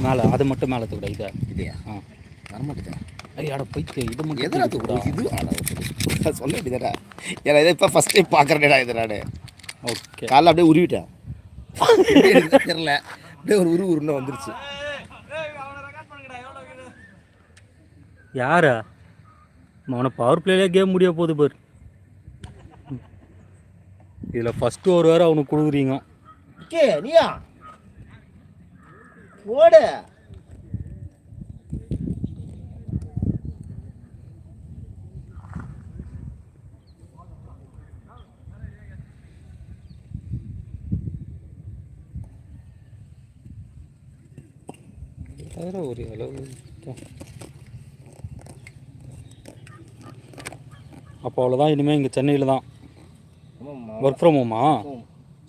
மேலே அது மட்டும் மேலே தூக்கிட இதை இதையா வரமாட்டேன். ஐயாட போயிட்டு இது மட்டும் எதனா தூக்கிட இது சொல்ல வேண்டியதாடா. ஏன்னா இதை இப்போ ஃபஸ்ட் டைம் பார்க்குறேன்டா இதை நான். ஓகே காலைல அப்படியே உருவிட்டேன். தெரில அப்படியே ஒரு உருன்னு வந்துருச்சு. யாரா அவனை பவர் பிளேலே கேம் முடிய போகுது பார். இதில் ஃபஸ்ட்டு ஒரு வேறு அவனுக்கு கொடுக்குறீங்க. ஓகே நீயா ஓடு. வேறு ஒரு அளவு அப்போ அவ்வளோதான். இனிமேல் இங்கே சென்னையில் தான் ஒர்க் ஃப்ரம் ஹோமா?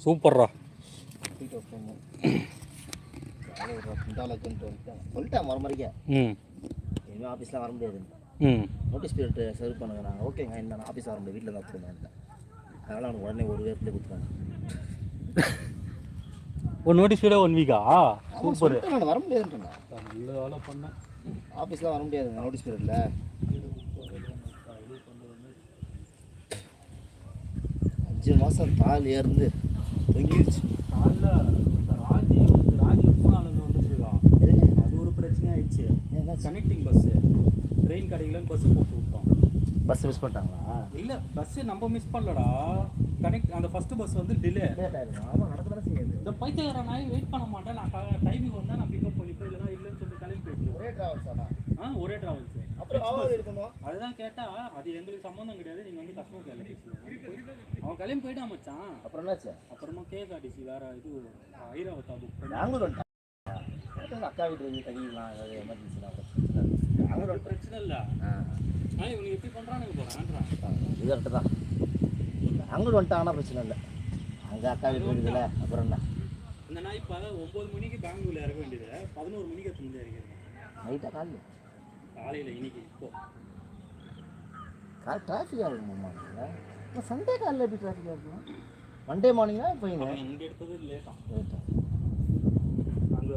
சூப்பர்ரா. சொல்லிட்டேன் மறுமறிக்க இனிமேல் ஆஃபீஸ்லாம் வர முடியாது. நோட்டீஸ் பீரியட் சர்வ் பண்ணுங்க. நாங்கள் ஓகேங்க என்ன ஆஃபீஸ் வர முடியாது, வீட்டில் தான் கொடுங்க. அதனால் அவனுக்கு உடனே ஒரு வேப்பிலே கொடுத்துருவாங்க. ஒரு நோட்டீஸ் பீரியட் 1 வீக்கா? சூப்பர். நான் வர முடியாதுன்றேன். நல்ல வேலை பண்ணேன். ஆஃபீஸ்லாம் வர முடியாது நோட்டீஸ் பீரியடில். 5 மாதம் தால் ஏறுந்து தொங்கிடுச்சு. ராஜி பூனாலேருந்து வந்துட்டுருக்கா. அது ஒரு பிரச்சனை ஆயிடுச்சு. ஏன்னா கனெக்டிங் பஸ்ஸு ட்ரெயின் கிடைக்கலன்னு பஸ்ஸு போட்டு விட்டோம். பஸ் மிஸ் பண்ணிட்டாங்களா? இல்லை பஸ்ஸு நம்ம மிஸ் பண்ணலடா. அந்த ஃபஸ்ட்டு பஸ் வந்து டிலே. ஆமாம் நடக்க தானே செய்யுது. இந்த பைத்தியக்கார நாய் வெயிட் பண்ண மாட்டேன். நான் டைமிங் வந்தால் நான் பிக்கப் பண்ணிப்பேன். இல்லைனா இல்லைன்னு சொல்லிட்டு கிளம்பி போயிட்டு. ஒரே ட்ராவல்ஸ் ஆனால் ஒரே ட்ராவல்ஸு. அப்புறம் இருக்கணும். அதுதான் கேட்டால் அது எங்களுக்கு சம்மந்தம் கிடையாது, நீங்கள் வந்து கஸ்டமர் கேர்ல பேசுவீங்க. அவன் கிளம்பி போயிட்டான் மச்சான். அப்புறம் என்னாச்சு? அப்புறமா கேஎஸ்ஆர்டிசி வேறு இது ஐராவத்தா புக் பண்ணி நாங்களும் அக்கா வீட்டு வந்து தங்கிக்கலாம். ஏதாவது எமர்ஜென்சினா அவங்களோட பிரச்சனை இல்லை. இவனுக்கு எப்படி பண்ணுறானுங்க போகிறான்றான். இது கரெக்டு தான். அங்கே வந்துட்டாங்கன்னா பிரச்சனை இல்லை. அங்கே அக்கா வீட்டு இருக்குதுல்ல. அப்புறம் என்ன இந்த நாய் இப்போ 9 மணிக்கு பெங்களூரில் இறக்க வேண்டியது 11 மணிக்கு எடுத்து இறங்கிருக்கேன். நைட்டாக காலையில் இன்னைக்கு இப்போ டிராஃபிக்காக இருக்குமாம்மா? சண்டே காலையில் எப்படி டிராஃபிக்காக இருக்கும்? மண்டே மார்னிங்கா? இப்போ இங்கே எடுத்தது லேட்டாக. அங்கே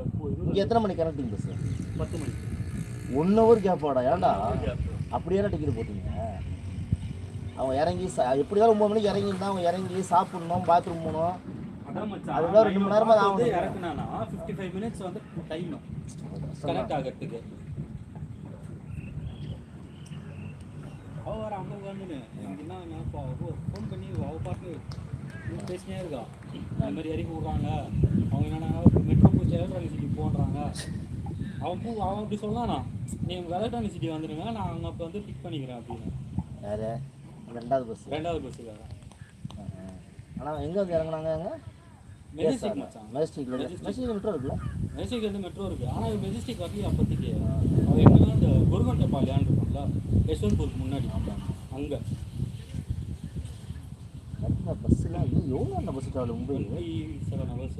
இங்கே எத்தனை மணிக்கு கனெக்டிங் பஸ்ஸு? 10 மணிக்கு. 1 ஹவர் கேப்பாடா? ஏன்டா அப்படியே டிக்கெட் போட்டீங்க? அவங்க இறங்கி எப்படி தான் 9 மணிக்கு இறங்கியிருந்தா அவங்க இறங்கி சாப்பிடணும், பாத்ரூம் போகணும். அதுதான் 2 மணி நேரமாக தான் வந்து இறக்குனானா 55 மினிட்ஸ் வந்து டைம் கனெக்ட் ஆகிறதுக்கு. அவள் வேறு அங்கே உட்காந்துன்னு என்ன ஃபோன் பண்ணி அவள் பாட்டு பேசினே இருக்கா. இந்த மாதிரி இறக்கி விட்றாங்க. அவங்க என்னென்னா மெட்ரோ போய் எலக்ட்ரானிக் சிட்டி போன்றாங்க. அவன் அப்படி சொல்லலாம்ண்ணா, நீங்கள் எலக்ட்ரானிக் சிட்டி வந்துடுங்க, நான் அங்கே அப்போ வந்து பிக் பண்ணிக்கிறேன் அப்படின்னு. யார்? 2வது பஸ் வேறு. ஆனால் எங்கே வந்து இறங்குனாங்க? அங்கே மெஜஸ்டிக் மச்சான். மெஜஸ்டிக் மெட்ரோ இருக்குல்ல? மெஜஸ்டிக் வந்து மெட்ரோ இருக்குது. ஆனால் அது மெஜஸ்டிக் வரலையே அப்போதைக்கு. அவன் என்னன்னா இந்த குருகண்டை பாலியான் இருக்கும்ல, யஷ்வந்த்பூருக்கு முன்னாடி அங்கே பஸ்ஸுலாம் எவ்வளோ அந்த பஸ் ட்ராவல்? 7 ஹவர்ஸ்.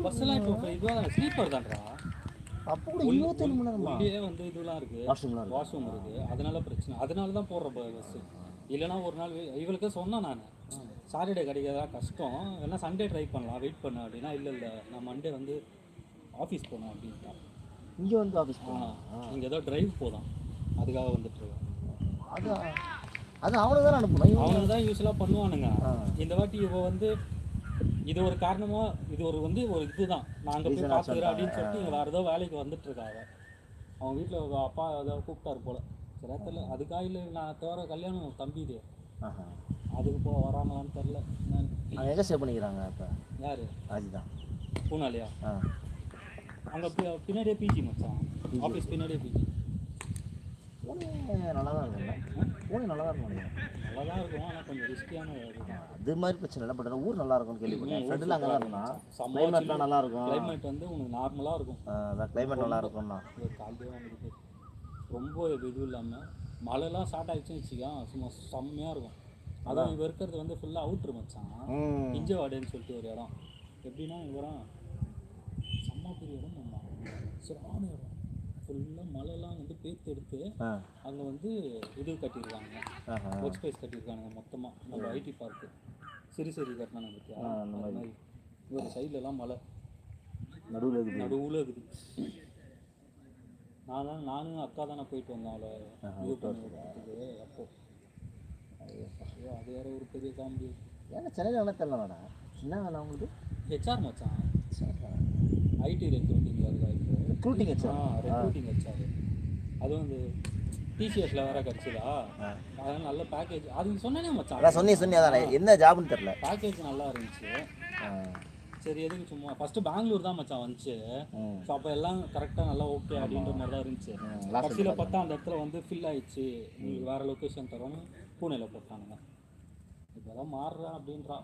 பஸ்ஸெல்லாம் இப்போ இதுவாக ஸ்லீப்பர் தான்டா. அப்போ கூட 27 மணி நேரமா? உள்ளே வந்து இதெல்லாம் இருக்குது, வாஷ்ரூம் இருக்குது. அதனால பிரச்சனை. அதனால தான் போடுற பஸ்ஸு. இல்லைனா ஒரு நாள் இவளுக்கு சொன்னேன் நான், சாட்டர்டே கிடைக்காதா கஷ்டம், இல்லைனா சண்டே ட்ரை பண்ணலாம், வெயிட் பண்ண அப்படின்னா. இல்லை நான் மண்டே வந்து ஆஃபீஸ் போனேன் அப்படின்ட்டான். இங்கே வந்து ஆஃபீஸ் போனேன். இங்கே ஏதோ ட்ரைவ் போதான், அதுக்காக வந்துட்டுருக்கேன். அது அவனுக்கு தான் அனுப்பணும். அவனுக்கு தான் யூஸ்வலாக பண்ணுவானுங்க. இந்த வாட்டி இப்போ வந்து இது ஒரு காரணமாக, இது ஒரு வந்து ஒரு இதுதான், நான் அங்கே போய் பார்த்துக்கிறேன் அப்படின்னு சொல்லிட்டு இங்கே வேறு ஏதோ வேலைக்கு வந்துட்டுருக்காங்க. அவன் வீட்டில் அப்பா ஏதோ கூப்பிட்டாரு போல், சரியா தெரில. அதுக்காக இல்லை, நான் தவிர கல்யாணம் தம்பி இது, அதுக்கு போக வராங்களான்னு தெரில. நான் எங்கே ஸ்டே பண்ணிக்கிறாங்க இப்போ? யார்? ராஜி தான். பூனாலையா? அங்கே பின்னாடியே பிஜி மச்சான், ஆஃபீஸ் பின்னாடியே பிஜி. பூனே நல்லா தான் இருக்கும்ல? பூனே நல்லா தான் இருக்கும். நல்லா தான் இருக்கும், ஆனால் கொஞ்சம் ரிஸ்கியான அது மாதிரி பிரச்சனை இல்லை. பட் ஊர் நல்லா இருக்கும்னு கேள்விப்பட்டேன். ஃப்ரெண்டில் அங்கே தான் இருக்கும்னா கிளைமேட்லாம் நல்லா இருக்கும். கிளைமேட் வந்து உனக்கு நார்மலாக இருக்கும். அதான் கிளைமேட் நல்லா இருக்கும்னா காலையிலே வந்துருக்கு. ரொம்ப இதுவும் இல்லாமல் மழைலாம் ஸ்டார்ட் ஆகிடுச்சுன்னு வச்சுக்கா சும்மா செம்மையாக இருக்கும். அதான் இவ இருக்கிறது வந்து ஃபுல்லாக அவுட்ரு மச்சான். இஞ்சவாடுன்னு சொல்லிட்டு ஒரு இடம். எப்படின்னா இவரம் செம்ம பெரிய இடம் நம்ம சிறப்பான இடம். ஃபுல்லாக மழைலாம் வந்து பேத்து எடுத்து அங்கே வந்து இது கட்டியிருக்காங்க, ஒர்க் ஸ்பேஸ் கட்டியிருக்காங்க மொத்தமாக. நம்ம ஐடி பார்க்கு சிறுசேரி கட்டினாங்க பற்றியா, அந்த மாதிரி ஒரு சைட்லலாம் மழை நடுவில் இருக்குது. நடுவில் இருக்குது. நானும் அக்கா தானே போயிட்டு வந்தோம் அவளை இது பண்ணுறதுக்கு. அப்போ ஐயோ அது வேற ஒரு பெரிய காமெடி. ஏன்னா சென்னையில் என்ன தெரியலடா, என்ன வேலை அவங்களுக்கு? ஹெச்ஆர் மச்சான், ஐடி ரெக்ரூட்டிங் இருக்கா இப்போ. Recruiting recruiting HR. அதுவும் இந்த டிசிஎஸ்ல வேற கிடச்சிதா, அதனால நல்ல பேக்கேஜ். அது சொன்னேனே மச்சான், அதான் சொன்னி அதான் என்ன ஜாப்னு தெரில. பேக்கேஜ் நல்லா இருந்துச்சு. சரி எதுக்கு சும்மா ஃபஸ்ட்டு பெங்களூர் தான் மச்சான் வந்துச்சு. ஸோ அப்போ எல்லாம் கரெக்டாக நல்லா ஓகே அப்படின்ற மாதிரி தான் இருந்துச்சு. கடைசியில் பார்த்தா அந்த இடத்துல வந்து ஃபில் ஆயிடுச்சு, உங்களுக்கு வேறு லொக்கேஷன் தரோன்னு பூனேல போட்டானுங்க. இப்போ தான்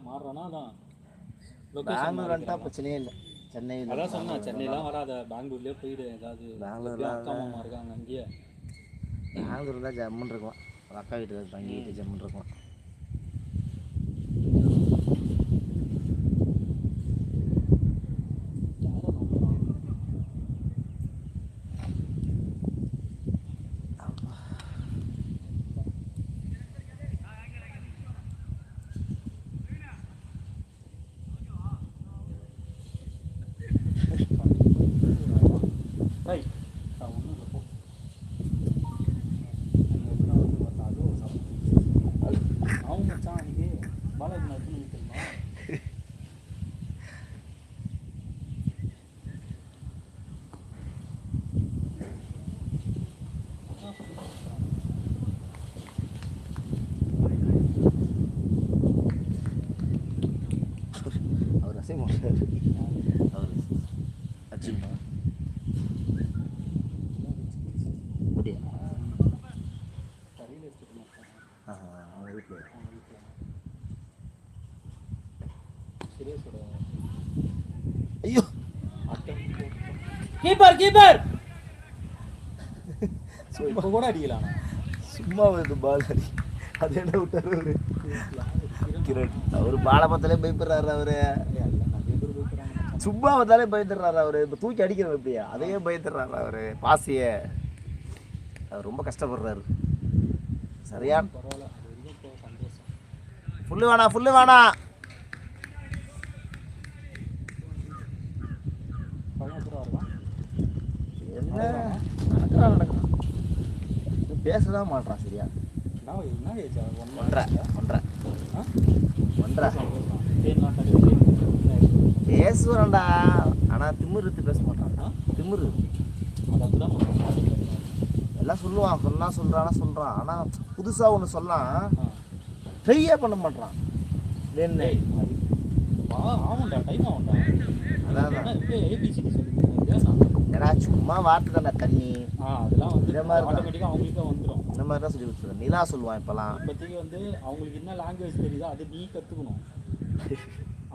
மாறுறானா தான் பெங்களூர் வந்துட்டா பிரச்சனையே இல்லை. சென்னையில் அதான் சொன்னேன், சென்னைலாம் வராத, பெங்களூர்லேயே போயிடு. ஏதாவது அக்கா மாமா இருக்காங்க அங்கேயே. பெங்களூர் தான் ஜம்முன்னு இருக்கும், அக்கா வீட்டுக்கு தங்கிட்டு ஜம்முன்னு இருக்கும். அவர் ரசிக மாட்டார், அவர் அச்சுமா அப்படியா? அவங்க வீட்டில் ஐயோ கீப்பர் கீப்பர் இப்போ கூட அடிக்கலாம். சும்மா வருது பால் அடி, அது என்ன விட்டாரு அவரு கிரண். அவரு பாலை பார்த்தாலே பயப்படுறாரு, அவரு சும்மா பார்த்தாலே பயந்துடுறாரு அவரு. இப்போ தூக்கி அடிக்கிறது எப்படியா, அதையே பயந்துடுறாரு அவரு. பாசிய அவர் ரொம்ப கஷ்டப்படுறாரு. சரியா ஃபுல்லு வேணா என்ன நடக்கிறான் பேசதான் மாட்டான். சரியா பேசுவான்டா, ஆனா திமிரு பேச மாட்டான். திமிரு எல்லாம் சொல்றான், ஆனா புதுசா ஒண்ணு சொல்லலாம் ட்ரையே பண்ண மாட்டான். ஏன்னா சும்மா வார்த்தை தானே, தண்ணி அதெல்லாம் வந்து இந்த மாதிரி ஆட்டோமேட்டிக்காக அவங்களுக்கே வந்துடும். இந்த மாதிரி தான் சொல்லி கொடுத்துருவேன். நிலா சொல்லுவான் இப்போலாம். இப்போதைக்கு வந்து அவங்களுக்கு என்ன லாங்குவேஜ் தெரியுதோ அது நீ கற்றுக்கணும்.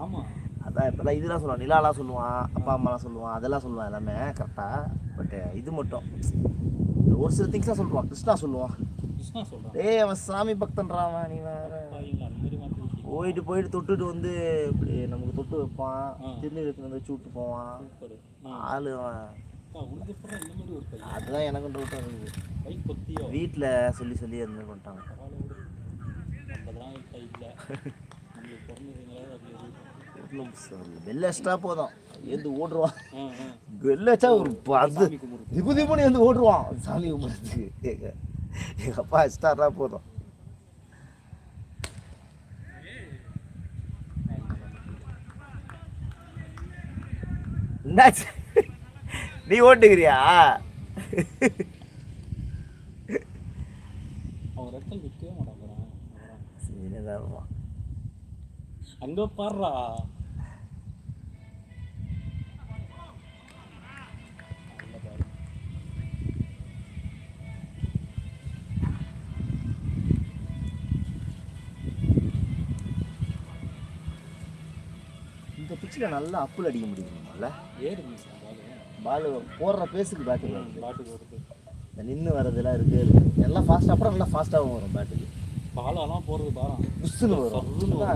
ஆமாம் அதான் இப்போதான் இதெல்லாம் சொல்லுவான், நிலாலாம் சொல்லுவான், அப்பா அம்மாலாம் சொல்லுவான், அதெல்லாம் சொல்லுவான் எல்லாமே கரெக்டாக. பட்டு இது மட்டும் ஒரு சில திங்ஸ்லாம் சொல்லுவான். கிருஷ்ணா சொல்லுவான், கிருஷ்ணா சொல்கிறான், ஏய் அவன் சாமி பக்தன்றான், நீ வேற போயிட்டு தொட்டுட்டு வந்து இப்படி நமக்கு தொட்டு வைப்பான், திருநீரத்தில் வந்து வச்சு விட்டு போவான் ஆளு. அதுதான் எனக்கு டவுட்டாக இருக்குது. வீட்டில் சொல்லி அந்த மாதிரி பண்ணிட்டாங்க. வெள்ள எக்ஸ்ட்ரா போதும் எந்த ஓடுருவான், வெள்ள வச்சா ஒரு அது திபுன்னு வந்து ஓடுருவான் சாமி கும்பிட்றதுக்கு. எங்கள் அப்பா எக்ஸ்ட்ரா போதும். என்னாச்சு நீ ஓட்டுக்கிறியா? அங்க பாடுறா இந்த பிச்சில் நல்லா அப்புள் அடிக்க முடியுங்களா? ஏறுங்க பால் போடுற பேஸுக்கு பேட்டுக்கு வருது, நின்று வரதெல்லாம் இருக்குது எல்லாம் ஃபாஸ்ட்டாக. அப்புறம் நல்லா ஃபாஸ்ட்டாகவும் வரும் பேட்டுக்கு. பாலெல்லாம் போடுறது பாரு புஷ்ஷுன்னு வரும்.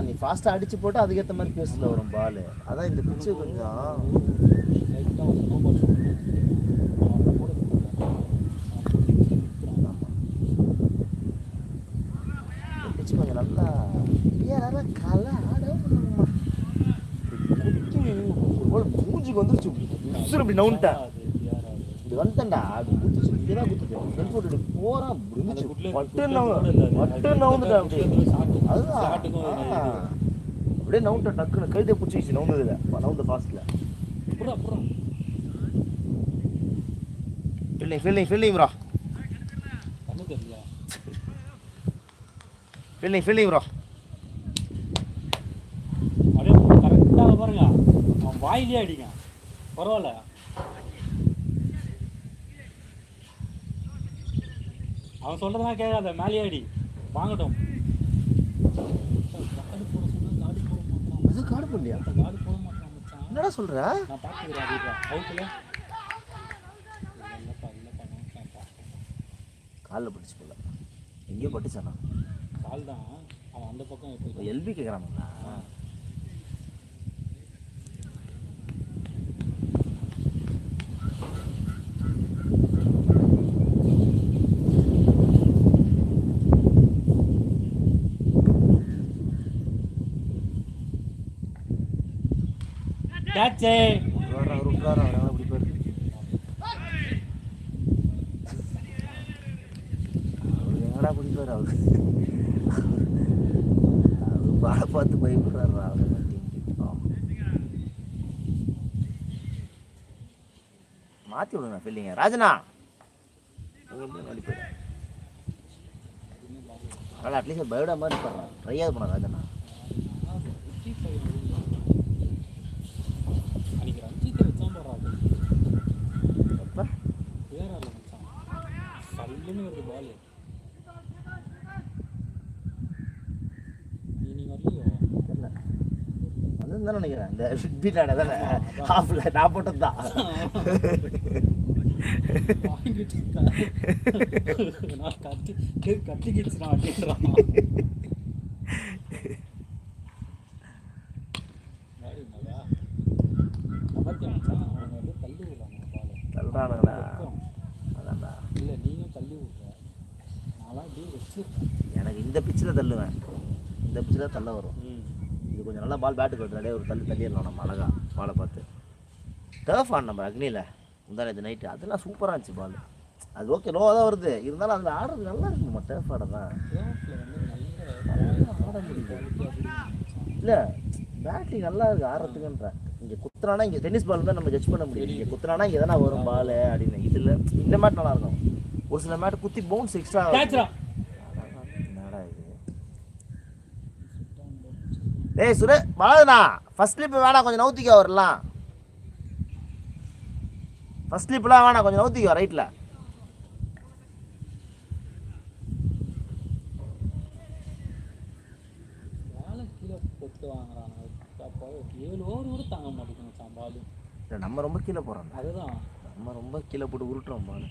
நீ ஃபாஸ்ட்டாக அடிச்சு போட்டு அதுக்கேற்ற மாதிரி பேஸில் வரும் பால். அதான் இந்த பிச்சு கொஞ்சம் பிச்சு கொஞ்சம் நல்லா நல்லா கலை ஆட மூஞ்சிக்கு வந்துருச்சு இப்படி நவுன்ட்டேன் அது யார் அது இப்படி வந்துட்டேன்டா அப்படி குத்துச்சு இங்கே தான் குத்துச்சு ஃப்ரெண்ட் போட்டு போகிறான் அப்படி இருந்துச்சு மட்டும் நவுந்துட்டேன் அப்படி அதுதான் அப்படியே நவுன்ட்டேன் டக்குன்னு கைதே பிடிச்சிச்சு நவுந்ததில்ல நவுந்த ஃபாஸ்ட்டில் அப்புறம் ஃபீல்டிங் ப்ரோ கண்ணு தெரியலையா ஃபீல்டிங் ப்ரோ அப்படியே கரெக்டாக பாருங்க அவன் வாயிலே அடிங்க பரவாயில்ல அவன் சொல்றதெல்லாம் கேட்காத மேலேயே அடி வாங்கட்டும் காடு போட சொன்னா காடு போட மாட்டான் அது காடு போடலையா காடு போட மாட்டான் மச்சான் என்னடா சொல்ற நான் பார்த்துக்கிறேன் அப்படின்றா அவுட்டில் இல்லைப்பா காலில் பட்டுச்சு போல எங்கேயோ பட்டுச்சானா கால் தான் அவன் அந்த பக்கம் எப்படி எல்பி கேட்குறானுங்களா கேட்சே விட்றாரா அப்படி பேர் என்னடா பிடிப்பார் அவரு அவர் பாலை பார்த்து பயப்படுறாரு அவரை மாற்றி விடுங்க ஃபீல்டிங்க ராஜனா அடிப்பார் ஆனால் அட்லீஸ்ட் பயோடா மாதிரி இருப்பார் ட்ரையாவது போனா ராஜனா அன்னைக்கு ரஞ்சித்தை வச்சான் போடுறாங்க எப்போ பேரால வச்சான் சல்லுன்னு வருது பால் நீ வரலையோ தெரியல வந்து தான் நினைக்கிறேன் இந்த பீட்டாட தானே ஹாஃபில் நான் போட்டது தான் நான் கத்திக்கிச்சு நான் அப்படின்றான் தள்ளுறானுங்களா அதான்டா இல்லை நீயும் தள்ளி விட்ற நான்லாம் அப்படியே வச்சிருக்கேன் எனக்கு இந்த பிச்சில் தள்ளுவேன் இந்த பிச்சில் தள்ள வரும் இது கொஞ்சம் நல்லா பால் பேட்டுக்கு விட்டுறாலே ஒரு தள்ளிடலாம் நம்ம அழகா பாலை பார்த்து டர்ஃப் ஆன் நம்ம அக்னியில் முந்தானது நைட்டு அதெல்லாம் சூப்பராக இருந்துச்சு பால் அது ஓகே லோவாக தான் வருது இருந்தாலும் அதில் ஆடுறது நல்லா இருக்கு நம்ம டர்ஃப் ஆட தான் ஆட முடியுது இல்லை பேட்டிங் நல்லா இருக்குது ஆடுறதுக்குன்ற இங்கே குத்துறானா இங்கே டென்னிஸ் பால் தான் நம்ம ஜட்ஜ் பண்ண முடியும் இங்கே குத்துறானா இங்கே எதனா வரும் பால் அப்படின்னு இதில் இந்த மேட் நல்லா இருக்கும் ஒரு சில மேட் குத்தி பவுன்ஸ் எக்ஸ்ட்ரா என்னடா இது டேய் சுரே பாலண்ணா ஃபர்ஸ்ட் ஸ்லிப் வேணாம் கொஞ்சம் நவுத்திக்கோ வரலாம் ஃபர்ஸ்ட் ஸ்லிப்லாம் வேணாம் கொஞ்சம் நவுத்திக்கோ ரைட்டில் கீழே கொத்து வாங்குறாங்க 7 ஓவர் கூட தாங்க மாட்டேங்குது பால் இல்லை நம்ம ரொம்ப கீழே போகிறோம் அதுதான் நம்ம ரொம்ப கீழே போட்டு உருட்டுறோம் பால்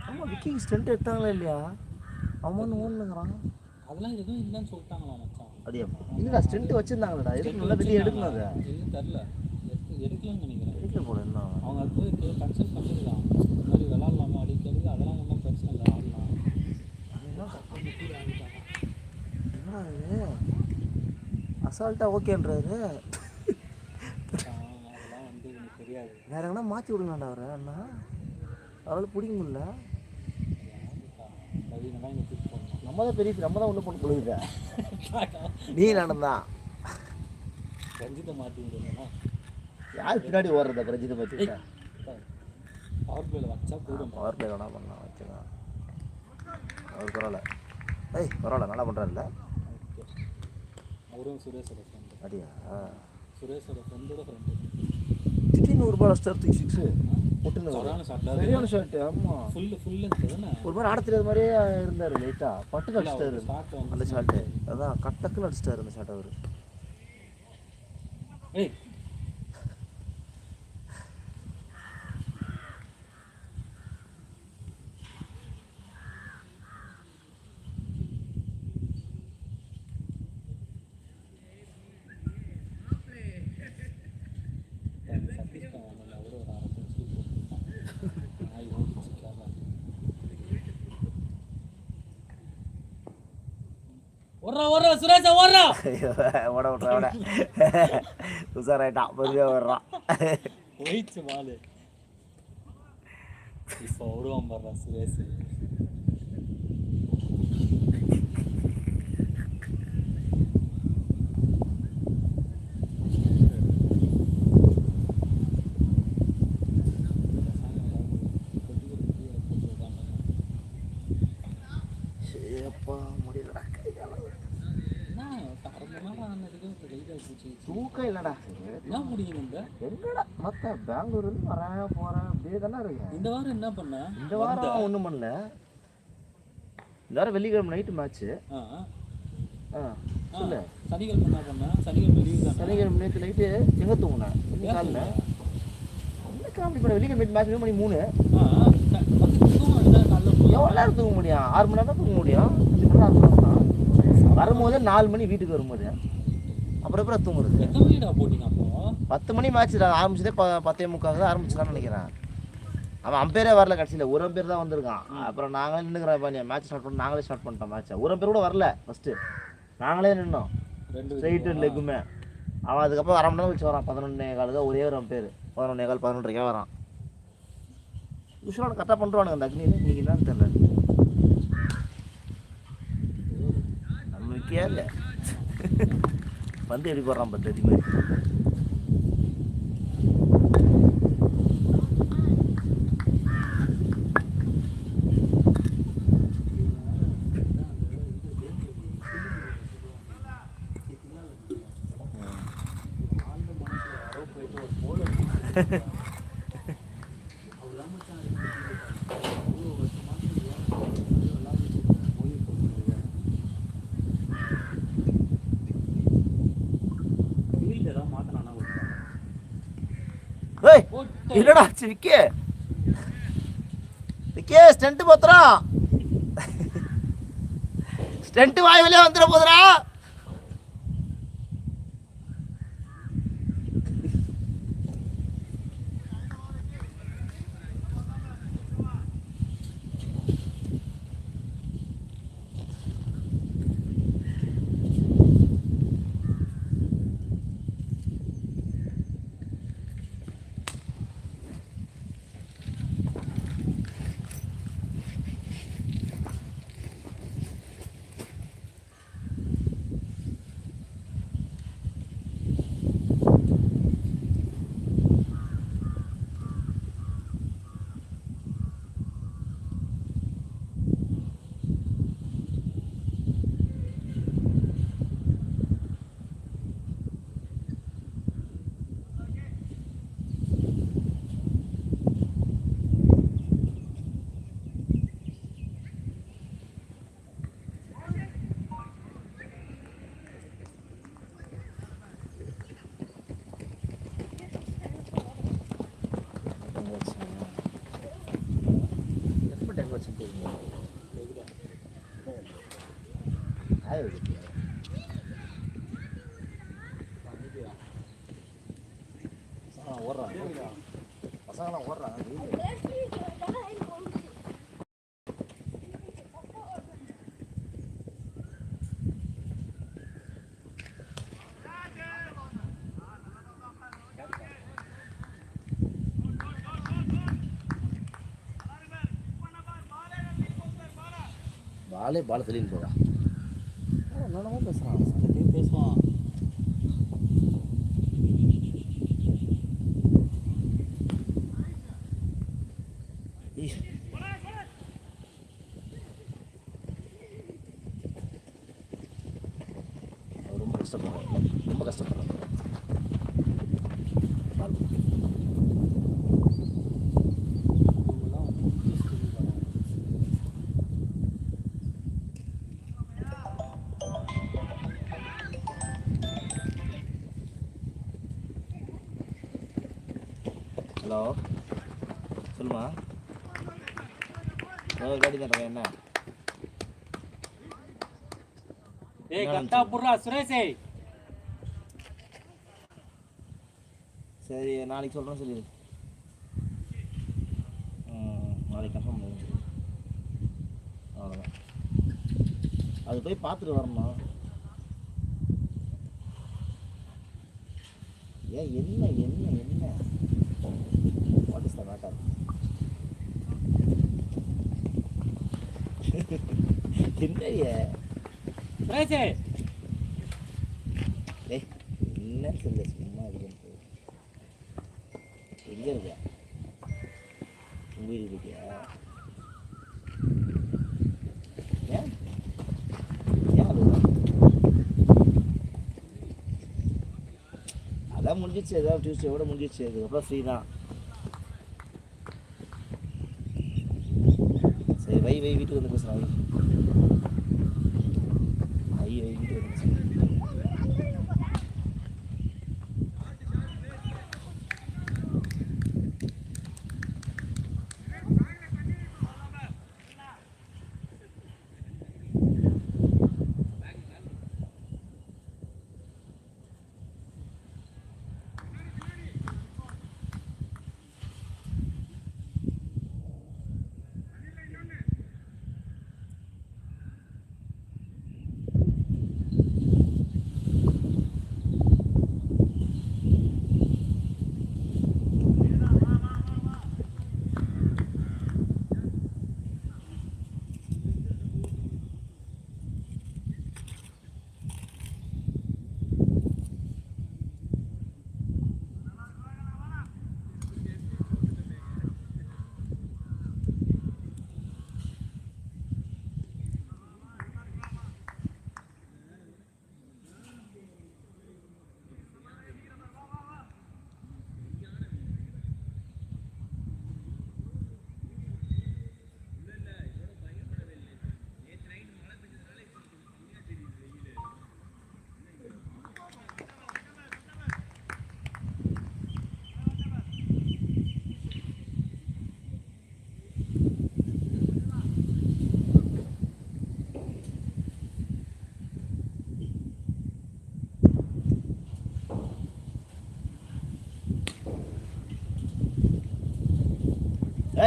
ஆமாம் விக்கிங் ஸ்டென்ட் எடுத்தாங்களா இல்லையா அவன் ஓடுனுங்கிறான் அதெல்லாம் எதுவும் இல்லைன்னு சொல்லிட்டாங்களா மச்சான் அப்படியா இல்லைடா ஸ்டென்ட் வச்சுருந்தாங்களடா எதுக்கு நல்லா வெளியே எடுக்கணும் அதை எதுவும் தெரில எடுக்கலன்னு நினைக்கிறேன் எடுக்கல போல என்ன அவங்க அது போய் கன்சல்ட் பண்ணிருக்கான் இந்த மாதிரி விளாட்லாமா அடிக்கிறது அதெல்லாம் ஒன்றும் பிரச்சனை இல்லை ஆடலாம் என்னடா இது அசால்ட்டாக ஓகேன்றாரு அதெல்லாம் வந்து எனக்கு தெரியாது வேற எங்கன்னா மாற்றி விடுங்களாண்டா அவரை அண்ணா அவரால் பிடிக்க முடியல கவினெல்லாம் இங்கே தூக்கி போடணும் நம்ம தான் பெரிய நம்ம தான் ஒன்று போட்டு கொடுக்குற நீ நடந்தான் ரஞ்சித்தை மாற்றி விடுறேன்னா யார் பின்னாடி ஓடுறதா பிரஜித்தை பற்றி பவர் பிளேல வச்சா போயிடும் பவர் பிளே வேணா பண்ணலாம் வச்சுக்கலாம் அவர் பரவாயில்ல ஏய் பரவாயில்ல நல்லா பண்ணுறாருல்ல அவரும் சுரேஷோட ஃப்ரெண்டு அப்படியா சுரேஷோட ஃப்ரெண்டோட ஃப்ரெண்டு திடீர்னு ஒரு பால் ஸ்டார் சிக்ஸு முட்டுன்னு சரியான ஷாட்ல சரியான ஷாட்டு ஆமாம் ஃபுல்லு இருந்ததுன்னு ஒரு மாதிரி ஆட தெரியாத மாதிரியே இருந்தார் லைட்டாக பட்டுன்னு அடிச்சிட்டாரு ஷாட் வந்து அந்த ஷாட்டு அதான் கட்டக்குன்னு அடிச்சிட்டாரு அந்த ஷாட் அவர் ஏய் சதீஷ் அவரு ஒரு அரசு ஸ்லீப் போட்டுருக்கான் நாய் ஓடிச்சு கேரளா ஓடுறா சுரேஷ் ஓடுறா. ஓட விட்றா ஓட. உஷாராயிட்டான், பொறுமையாக வர்றான். போயிடுச்சு பாலு. இப்போ ஓடுவான் பாடுறா சுரேஷ். எப்பா முடியலடா, தூக்கம் இல்லடா. என்ன முடியும் இந்த எங்கடா மொத்த பெங்களூர்ல வரேன் போறேன் அப்படியே தானே இருக்கேன். இந்த வாரம் என்ன பண்ண? இந்த வாரம் ஒன்றும் பண்ணல. இந்த வாரம் வெள்ளிக்கிழமை நைட்டு மேட்ச்சு. சொல்லு. சனிக்கிழமை என்ன பண்ண? சனிக்கிழமை லீவ் தான். சனிக்கிழமை நேற்று நைட்டு எங்கே தூங்கினேன்? இன்னைக்கு காலையில் என்ன காமெடி பண்ண? வெள்ளிக்கிழமை மேட்ச் மணி 3. எவ்வளோ நேரம் தூங்க முடியும்? 6 மணி நேரம் தான் தூங்க முடியும். 5 மணி நேரம் 6 மணி நேரம் தான். வரும்போது 4 மணி வீட்டுக்கு வரும்போது அப்புறம் எப்பறம் தூங்குறது? எத்தனை மணிடா போட்டிங்க அப்போ? 10 மணி மேட்ச் ஆரம்பிச்சதே 10:45 தான் ஆரம்பிச்சுதான்னு நினைக்கிறேன். அவன் அம்பேரே வரல கடைசியில், ஒரு அம்பேர் தான் வந்திருக்கான். அப்புறம் நாங்களே நின்றுக்கிறோம். மேட்ச் ஸ்டார்ட் பண்ணி நாங்களே ஸ்டார்ட் பண்ணிட்டோம் மேட்ச்சை. ஒரு அம்பேர் கூட வரல ஃபஸ்ட்டு, நாங்களே நின்னோம் ஸ்ட்ரைட்டு லெக்குமே. அவன் அதுக்கப்புறம் 1/2 மணி நேரம் கழிச்சு வரான். 11:15 ஒரே ஒரு அம்பேர். 11:15 11:30 வரான். யூஸ்வலாக கரெக்டாக பண்ணுறானுங்க அந்த அக்னியில். இன்னைக்கு என்னன்னு தெரியல, நம்மளுக்கே இல்லை வந்து எப்படி போடுறான் பத்து அடி மாதிரி. என்னடா விக்கே விக்கே ஸ்டண்ட் போத்துறான். ஸ்டண்ட் வாய் வழியா வந்துட போதுடா. பசங்களாம் ஓடுறாங்க. பாலே தெளின்னு போதா என்னென்னமோ பேசுகிறான். பேசுவான். ரொம்ப கஷ்டப்படுறேன். ஹலோ சொல்லுமா. காடி தான் என்ன? ஏய் கட்டா புறா சுரேஷே. சரி நாளைக்கு சொல்கிறேன் சொல்லி. நாளைக்கு கன்ஃபார்ம் பண்ணுங்க. அவ்வளோதான். அது போய் பார்த்துட்டு வரணும். ஏன் என்ன என்ன என்ன வாட் இஸ் த மேட்டர்? என்னையே ராஜே டேய் என்ன சொல்ல சும்மா இருக்கு. எங்கே இருக்க? உங்கள் வீடு இருக்கியா? ஏன் ஏன் அது அதான் முடிஞ்சிச்சு. ஏதாவது டியூஸ்டேவோட முடிஞ்சிச்சு. அதுக்கப்புறம் ஃப்ரீ தான். சரி வை வீட்டுக்கு வந்து பேசுகிறேன். வை வீட்டுக்கு வந்து பேசுகிறேன்.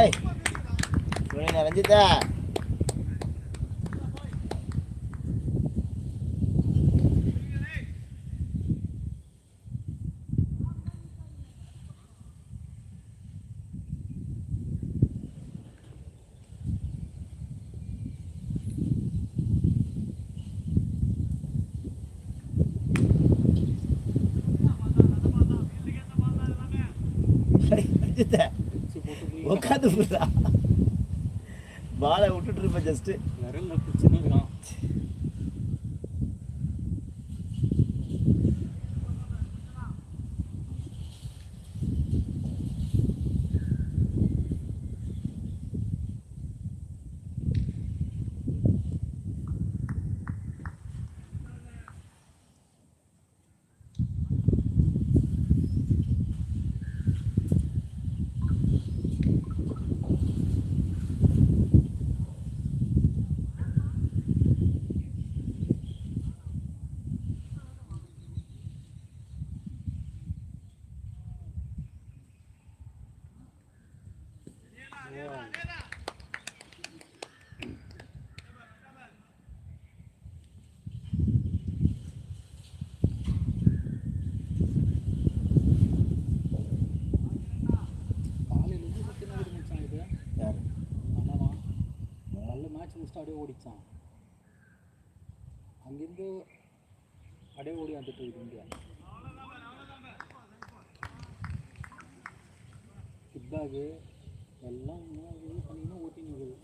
ஏய் இவனை ரஞ்சிதா ரஞ்சிதா உட்காந்து போடுறா. பாலை விட்டுட்டு இருப்பேன் ஜஸ்ட்டு. விரல்ல பிரச்சனை இருக்கான். அப்படியே ஓடிச்சான். அங்கேருந்து அப்படியே ஓடி வந்துட்டு இருக்கு இந்தியா. கிட்பேக்கு எல்லாம் இது பண்ணிங்கன்னா ஓட்டின்னு இருக்குது.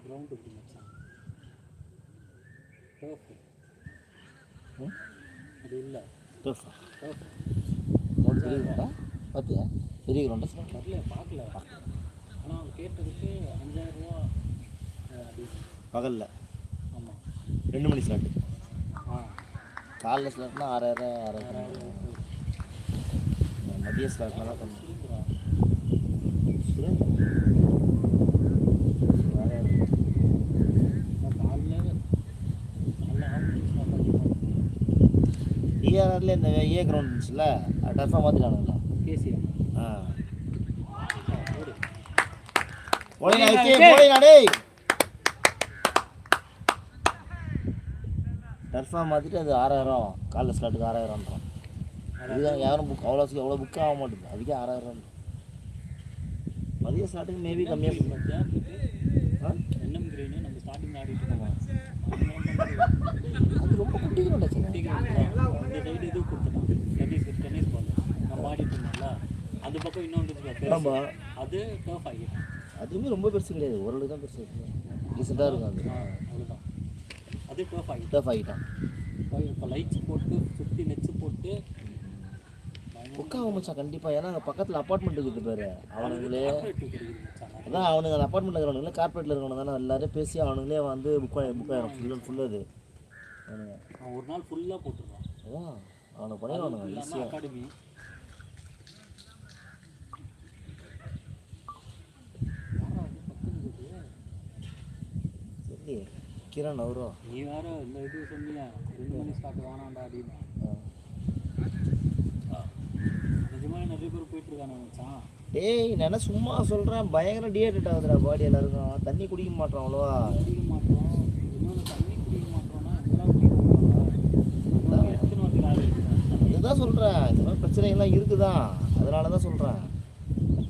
கிரவுண்ட் எப்படி மச்சான் டர்ஃப் அது இல்லை டர்ஃப் டர்ஃப் கிரவுண்ட் பெரிய கிரவுண்டா பார்த்தியா பெரிய கிரவுண்டா வரல பார்க்கல ஆனால் அவங்க கேட்டதுக்கு 5000 ரூபா அப்படின்னு. பகலில் ஆமாம் 2 மணி ஸ்லாட்டு ஆ காலைல ஸ்லாட்னா 6000 மதிய ஸ்லாட்னா கொஞ்சம் சுரேந்தர் டிஆர்ஆர்ல இந்த ஏ கிரவுண்ட் இருந்துச்சுல்ல டர்ஃபாக மாற்றிட்டானுங்களா கேசியா ஆ டேய் டர்ஃபாக மாற்றிட்டு அது 6000 காலைல ஸ்லாட்டுக்கு 6000ன்றான். அதுதான் யாரும் புக் எவ்வளோ புக் ஆக மாட்டேங்குது அதுக்கே 6000. மதிய ஸ்லாட்டுக்கு மேபி கம்மியாக என்எம் கிரீன் நம்ம ஸ்டார்டிங் ஆடிட்டு இருக்கோம் அது ரொம்ப குட்டி கிரவுண்ட் ஆச்சு. இந்த சைடு இது கொடுத்துட்டான் டென்னிஸ் பால் நம்ம ஆடிட்டு இருந்தோம்ல அந்த பக்கம் இன்னொன்று ஆமாம் அது டர்ஃப் ஆகிட்டான். அதுவுமே ரொம்ப பெருசு கிடையாது, ஓரளவுக்கு தான் பெருசு இருக்குது, ரீசெண்டாக இருக்கும் அது. அவ்வளோதான் அது டர்ஃப் ஆகிட்டான். டஃப் ஆகிட்டான். இப்போ லைட்ஸ் போட்டு சுற்றி நெச்சு போட்டு புக்காக மச்சான் கண்டிப்பாக. ஏன்னா அங்கே பக்கத்தில் அப்பார்ட்மெண்ட் இருக்குது பாரு, அவனுங்களே அதான் அவனுங்க அந்த அப்பார்ட்மெண்ட்டில் இருக்கிறவனுங்களே கார்பரேட்டில் இருக்கிறவங்க தானே எல்லாரும் பேசி அவனுங்களே வந்து புக் ஆகிடும் ஃபுல் அண்ட் ஃபுல். அது அவன் ஒரு நாள் ஃபுல்லாக போட்டுருவான். அதான் அவனை பண்ணிடுவானுங்க ஈஸியாக. அகாடமி சரி கிரண் அவரோ நீ வேற இந்த இது சொன்னியா 2 மணி ஸ்டார்ட் வேணாண்டா அப்படின்னு. நிஜமாக நிறைய பேர் போயிட்டு இருக்கானு மச்சான். டேய் நான் என்ன சும்மா சொல்கிறேன், பயங்கர டிஹைட்ரேட் ஆகுதுடா பாடி எல்லாருக்கும். தண்ணி குடிக்க மாட்டோம் அவ்வளோவா. குடிக்க மாட்டோம். இன்னொன்று தண்ணி குடிக்க மாட்டோம்னா எங்கெல்லாம் குடிக்க எத்தனை வாட்டி வேலை இருக்குது. அதுதான் சொல்கிறேன், இந்த மாதிரி பிரச்சனைகள்லாம் இருக்குதான், அதனால தான் சொல்கிறேன்.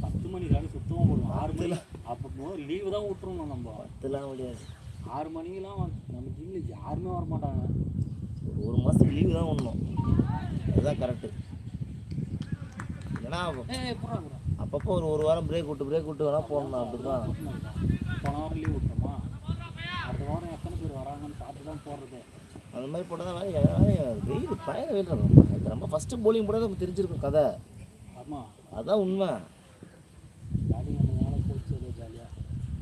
10 மணி வேலை சுத்தமாக போடுவோம். 6 மணி அப்போ லீவு தான் விட்டுருணும் நம்ம. 10லாம் முடியாது. 6 மணிக்கெல்லாம் நம்ம ஜிம்மில் யாருமே வர மாட்டாங்க. ஒரு மாதத்துக்கு லீவு தான் ஒன்றும், அதுதான் கரெக்டு. ஏன்னா அப்பப்போ ஒரு வாரம் பிரேக் விட்டு வேணால் போகணும். அப்படி தான் போன வாரம் லீவ் விட்டோமா, அடுத்த வாரம் எத்தனை பேர் வராங்கன்னு பார்த்து தான் போடுறது. அந்த மாதிரி போட்டால் தான் வெயில் பயங்கர வெயில் இருக்கும். இப்போ நம்ம ஃபஸ்ட்டு போலிங் போட நமக்கு தெரிஞ்சிருக்கும் கதை. ஆமாம் அதுதான் உண்மை. பேட்டிங் அந்த நாளை போச்சு ஜாலியாக.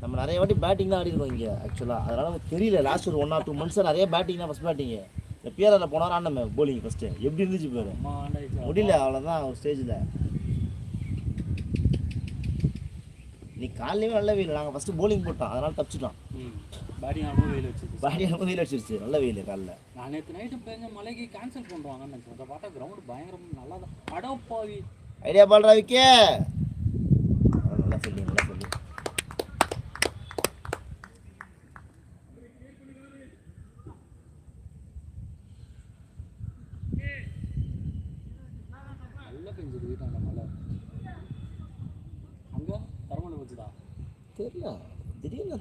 நம்ம நிறைய வாட்டி பேட்டிங் தான் ஆடிருக்கோம் இங்கே ஆக்சுவலாக, அதனால் நமக்கு தெரியல. லாஸ்ட் ஒரு 1 or 2 months நிறைய பேட்டிங் தான். ஃபஸ்ட் பேட்டிங்கு இந்த பிஆர்ஆரில் போனார் ஆடமே போலிங் ஃபஸ்ட்டு எப்படி இருந்துச்சு பேர் முடியல, அவ்வளோதான் ஒரு ஸ்டேஜில். நீ காலையிலே நல்ல வெயில், நாங்கள் ஃபஸ்ட்டு போலிங் போட்டோம் அதனால் தப்பிச்சிட்டோம். பேட்டிங் ஆடும்போது வெயில் வச்சுது. பேட்டிங் ஆடும்போது வெயில் அடிச்சிருச்சு, நல்ல வெயில் காலைல. நான் நேற்று நைட்டு பெஞ்ச மலைக்கு கேன்சல் பண்ணுவாங்கன்னு நினச்சேன். அதை பார்த்தா கிரவுண்டு பயங்கரம் நல்லா தான். அடப்பாவி ஐடியா பால்ரா விக்கே, நல்லா சொல்லி. நல்லா பெஞ்சது வீட்டாண்ட மலை. அங்கே தரமணி வச்சுதா தெரியல, திடீர்னு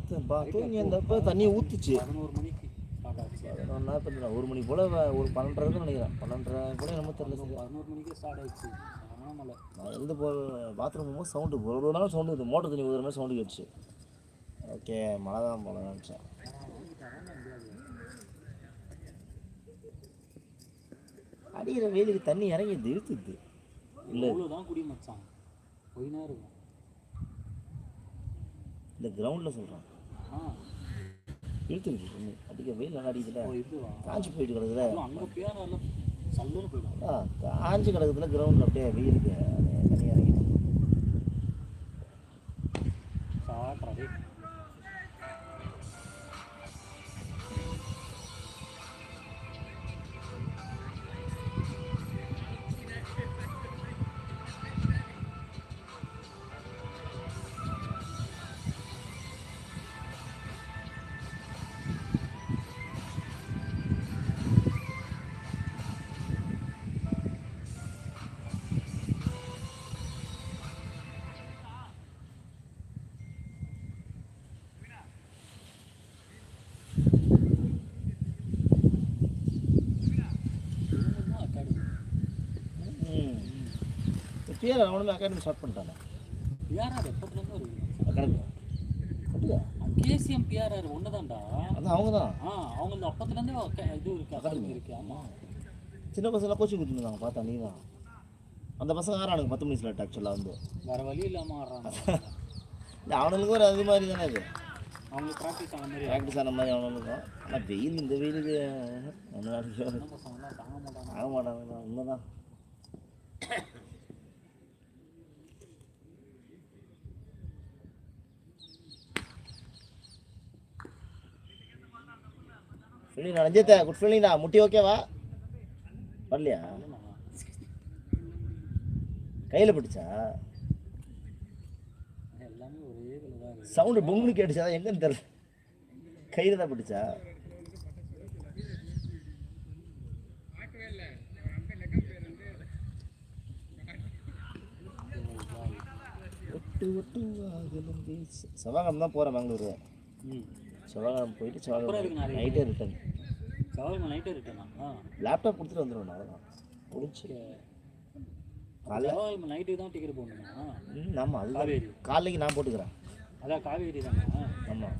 தூங்கி இருந்தப்போ தண்ணி ஊற்றுச்சு. 11 மணிக்கு ஸ்டார்ட் ஆச்சு. 1 மணி போல் ஒரு 12:30 நினைக்கிறேன், 12:30 கூட என்னமோ தெரியல. 11 மணிக்கே ஸ்டார்ட் ஆயிடுச்சு. மலை நான் எழுந்து பாத்ரூம் போகும்போது சவுண்டு ஒரு நாள் சவுண்டு இருக்குது, மோட்டர் தண்ணி ஊதுற மாதிரி சவுண்டு கேட்டுச்சு. ஓகே மழை தான் போல நினச்சேன். அடிக்கிற வெயிலுக்கு தண்ணி இறங்கிடுது, இழுத்துது. இல்லை இவ்வளோதான் குடி மச்சான் போயினா இருக்கும். இந்த கிரவுண்டில் சொல்கிறேன் இழுத்துருக்கு தண்ணி. அடிக்க வெயில் நல்லா அடிக்குதுல, காஞ்சி போயிட்டு கிடக்குதுல. அங்கே பேரால சல்லுன்னு போயிடும். காஞ்சி கிடக்குதுல கிரவுண்டில், அப்படியே வெயிலுக்கு தண்ணி இறங்கிடும். சாட்டுறது பிஆர் அவனுமே அகாடமி ஸ்டார்ட் பண்ணிட்டாங்க. யார் அது எப்போதுலேருந்து வருவீங்க அகாடமி அப்படியா? ஏசிஎம் பிஆர்ஆர் ஒண்ணுதான்டா. அதான் அவங்க தான். அவங்க அப்பத்துல இருந்தே இது இருக்கு, அகாடமி இருக்கு. ஆமா, சின்ன பசங்களாம் கோச்சிங் கொடுத்துருந்தாங்க. பார்த்தா நீ தான் அந்த பசங்க ஆறானுங்க 10 மணி ஸ்லாட். ஆக்சுவலாக வந்து வேற வழி இல்லாம ஆடுறாங்க. இல்லை அவனுக்கு ஒரு அது மாதிரி தானே. அது அவங்களுக்கு ப்ராக்டிஸ் ஆன மாதிரி ப்ராக்டிஸ் ஆன மாதிரி அவனுக்கும். ஆனால் வெயில், இந்த வெயிலுக்கு என்ன பசங்களாம் தாங்க மாட்டாங்க. ஆக மாட்டாங்க. உண்மைதான். ஃபீலிங் ரஞ்சித்தா, குட் ஃபீலிங்டா. முட்டி ஓகேவா? வரலையா? கையில் பிடிச்சா எல்லாமே ஒரே இதில் தான் இருக்கு. சவுண்டு பொங்குன்னு கேட்டுச்சா? எங்கன்னு தெரியல. கையில் தான் பிடிச்சா. செவ்வாய்க்கிழமை தான் போகிறேன் பெங்களூரு. செவ்வாய்க்கிழமை போயிட்டு செவ்வாய்க்கிழமை நைட்டே ரிட்டர்ன். செவ்வாய்க்கிழமை நைட்டே ரிட்டர்னா? லேப்டாப் கொடுத்துட்டு வந்துடுவேன். அவ்வளோதான், முடிச்சு. செவ்வாய்க்கிழமை நைட்டுக்கு தான் டிக்கெட் போடணுமா? ஆமாம், அது காவேரி. காலைக்கு நான் போட்டுக்கிறேன். அதான் காவேரி தானே? ஆமாம்,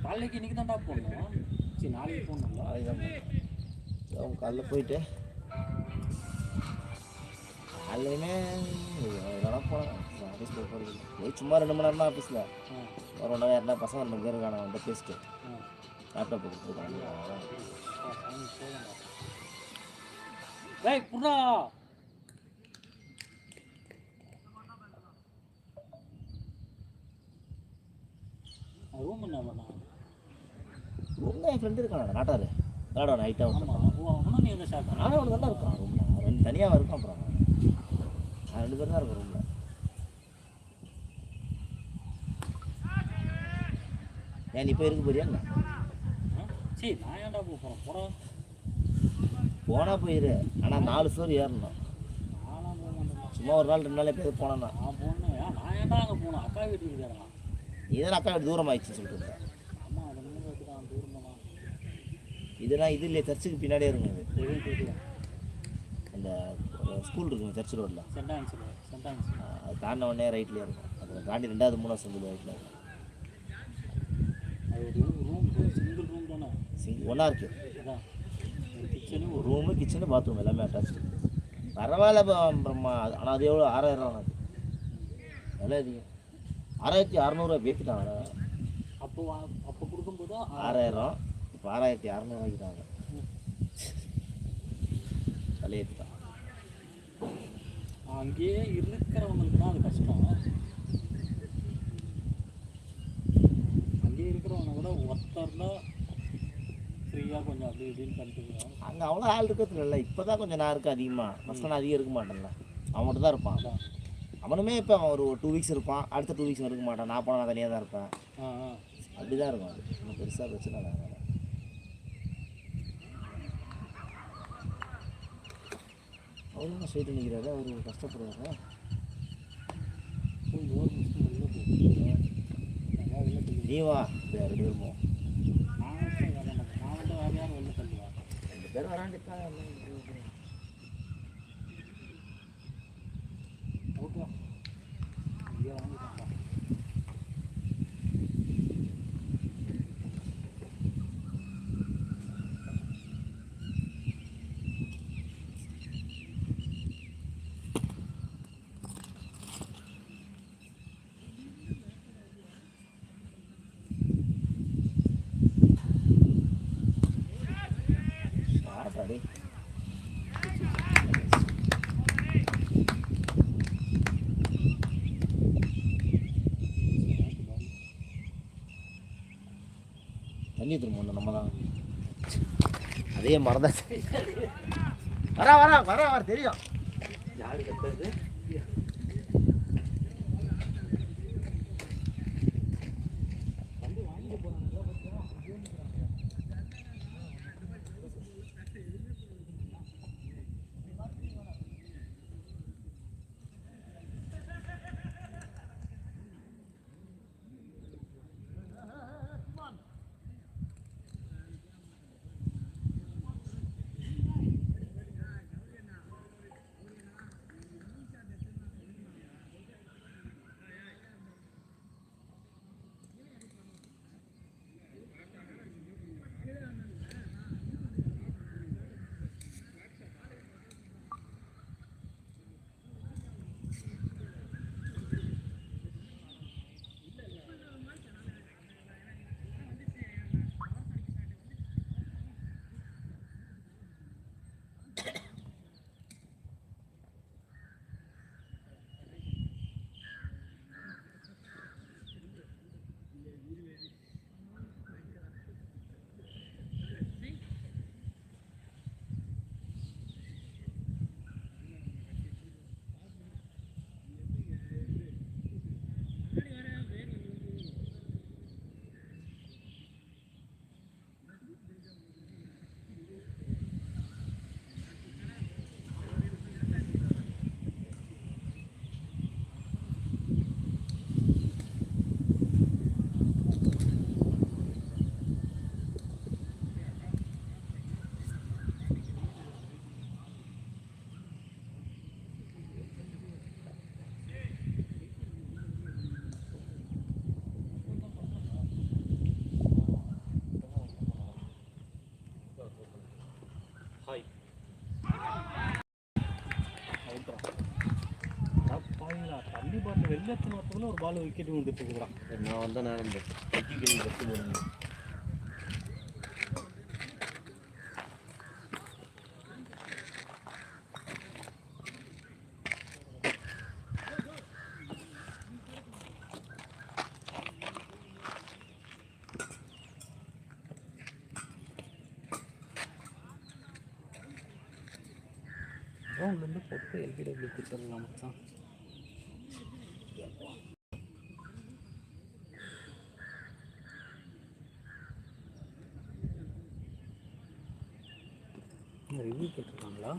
காலைக்கு இன்னைக்கு தான்டா போடணும். சரி, நாளைக்கு போடணும்ல. நாளைக்கு தான் போகணும். காலைல போயிட்டு காலையுமே எதனா போனேன். ஆஃபீஸில் போகிறது சும்மா 2 மணி நேரம் தான் ஆஃபீஸில். ஒரு 1 யாருனா பசங்க 2 பேர் இருக்கான வந்து பேசிட்டு லேப்டாப் கொடுத்துருக்காங்க. புறா ரூம் என்ன பண்ணா? ரூமில் என் ஃப்ரெண்டு இருக்கான் நாட்டார். விளாடுவான் நைட்டாக. அவனும் நீ எந்த ஷாப்? நானும் அவனுக்கு தான் இருக்கான் ரூமில். 2 தனியாக இருக்கும். அப்புறம் 2 பேர் தான் இருக்கும் ரூமில். ஏன் நீ போய் இருக்க போறியா? சரி, நான் ஏன்டா போகிறேன்? போகிறேன் போனால் போயிரு. ஆனால் 4 ஃப்ளோர் ஏறணும். நானும் போக மாட்டேன். சும்மா ஒரு நாள் 2 நாள் எப்போது போனேன்னா. நான் போனேன். நான் ஏன்டா அங்கே போனேன்? அக்கா வீட்டுக்கு இருக்காங்களா? இதெல்லாம் அக்கா வீட்டு தூரம் ஆயிடுச்சுன்னு சொல்லிட்டு. ஆமாம், அது மூணு வீட்டு தான் தூரம் தான். இதெல்லாம் இது இல்லையே, சர்ச்சுக்கு பின்னாடியே இருக்கும். அது எதுவும் தெரியல. அந்த ஸ்கூல் இருக்குங்க சர்ச் ரோட்டில். சென்டான்ஸ் அது தாண்டின உடனே ரைட்லேயே இருக்கும். அதை தாண்டி 2வது 3வது சந்தில் ரைட்டில் இருக்கும். அது ஒரு ரூம், சிங்கிள் ரூம் தானே? ஒன்றா இருக்குது. அதான் ஒரு கிச்சனு, ஒரு ரூமு, கிச்சனு, பாத்ரூம் எல்லாமே அட்டாச்சு. பரவாயில்ல. அப்புறமா ஆனால் அது எவ்வளோ? 6000 ரூபா. அது விலை அதிகம். 6600 ஏற்றிட்டாங்க. அப்போ கொடுக்கும்போது 6000. இப்போ 6600 ஆக்கிட்டாங்க. விலை ஏற்றிட்டாங்க. அங்கேயே இருக்கிறவங்களுக்கு தான் அது கஷ்டம். அங்கேயே இருக்கிறவங்க கூட ஒருத்தர்னா ஃப்ரீயாக கொஞ்சம் அப்படி இப்படின்னு பண்ணிட்டு. அங்கே அவ்வளோ ஆள் இருக்கிறது இல்லை. இப்போ தான் கொஞ்சம் நான் இருக்கு அதிகமாக. ஃபஸ்ட்டு நான் அதிகம் இருக்க மாட்டேன்ல. அவன் மட்டும் தான் இருப்பான். அவனுமே இப்போ அவன் ஒரு 2 வீக்ஸ் இருப்பான். அடுத்த 2 வீக்ஸ் இருக்க மாட்டான். நான் போனால் நான் தனியாக தான் இருப்பேன். அப்படி தான் இருக்கும். அது இன்னும் பெருசாக பிரச்சனை இல்லை. அவரும் ஸ்ட்ரெயிட் நிற்கிறாரு. அவர் கஷ்டப்படுவாங்க. நீ வா, 2 பேருமோ. நான் வந்து வேறு யாரும் வெளில தள்ளுவா. 2 பேர் வராண்டிப்பா. ஓகே, இங்கே வாங்கிட்டாங்க. தண்ணி திரும்ப நம்ம தான் அதே மறந்தாச்சு. வர தெரியும். யாரு கத்துறது? உள்ளத்து வரத்துக்குள்ள ஒரு பால் விக்கெட் வந்துட்டு இருக்கிறான். நான் வந்தா நான் இந்த கட்சி கேள்வி கற்று போடுங்க. கிரவுண்ட்லேருந்து போட்டு எல்பிடபிள்யூ கொடுத்துடலாம் மச்சான். ரிவ்யூ கேட்டிருக்காங்களா?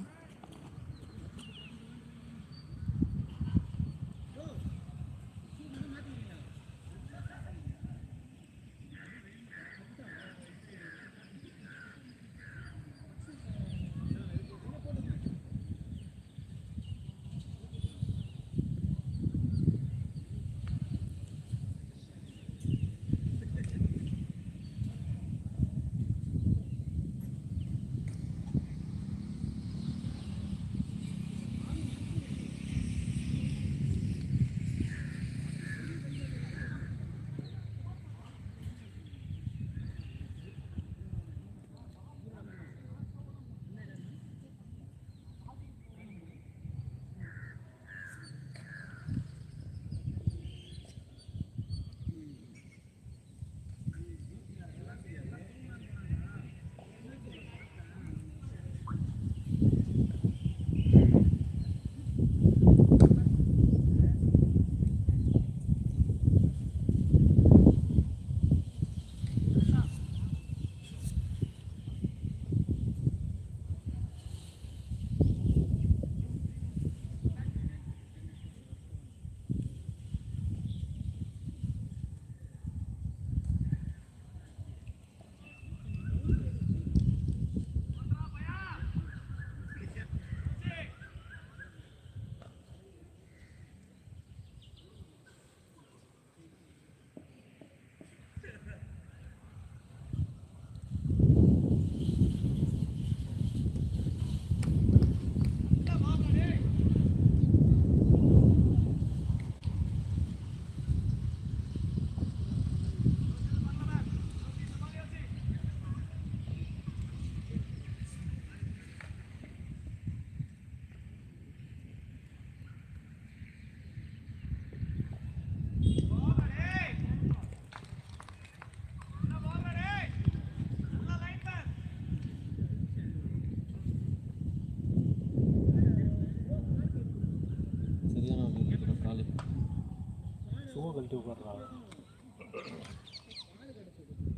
கழட்டி உட்கார்றாங்க.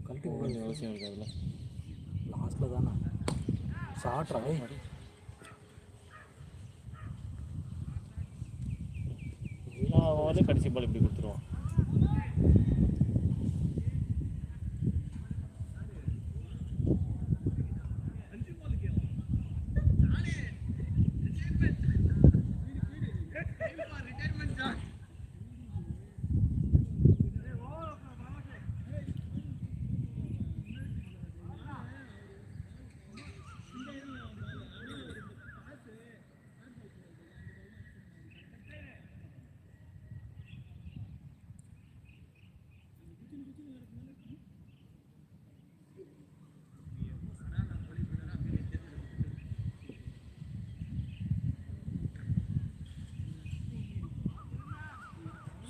கழட்டி உட்காந்து அவசியம் இருக்காதுல்ல. லாஸ்ட்டில் தானே ஷார்ட்ராக எல்லா கடைசி பால் இப்படி கொடுத்துருவான்.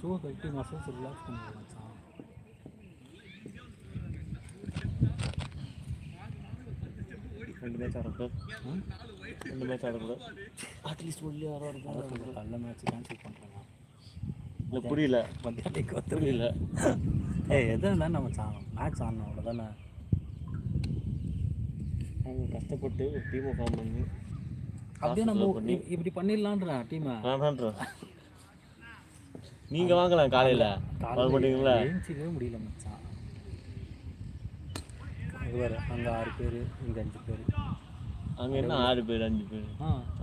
ஷூ கட்டி மசில்ஸ் ரிலாக்ஸ் பண்ணிடுவேன். ரெண்டு மேட்ச் ஆடக்கூடாது, ரெண்டு மேட்ச் ஆடக்கூடாது. அட்லீஸ்ட் ஒல்லி ஆடுறது நல்ல மேட்ச் கேன்சல் பண்ணுறேன். இல்லை புரியல, பந்தியாட்டிக்கு புரியல. எது இருந்தாலும் நம்ம மேட்ச் ஆடணும் அவ்வளோதானே. அவங்க கஷ்டப்பட்டு ஒரு டீமை ஃபார்ம் பண்ணி அப்படியே நம்ம இப்படி பண்ணிடலான்றேன் டீமை. நீங்கள் வாங்கலாம் காலையில் கால் பண்ணிங்களா? எழுச்சிக்கவே முடியல மச்சான். வேறு அங்கே 6 பேர், இங்கே 5 பேர். அங்கே என்ன 6 பேர் 5 பேர்?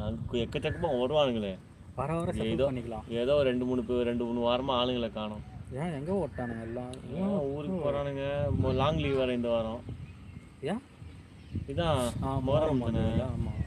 அதுக்கு எக்கச்சக்கமாக வருவானுங்களே. வர வர பண்ணிக்கலாம். ஏதோ 2-3 வாரமாக ஆளுங்களை காணும். ஏன் எங்கே ஓட்டானுங்க எல்லாம்? ஊருக்கு போகிறானுங்க. லாங் லீவ் வர இந்த வாரம். ஏன் இதான் மோரம் தானே. ஆமாம்.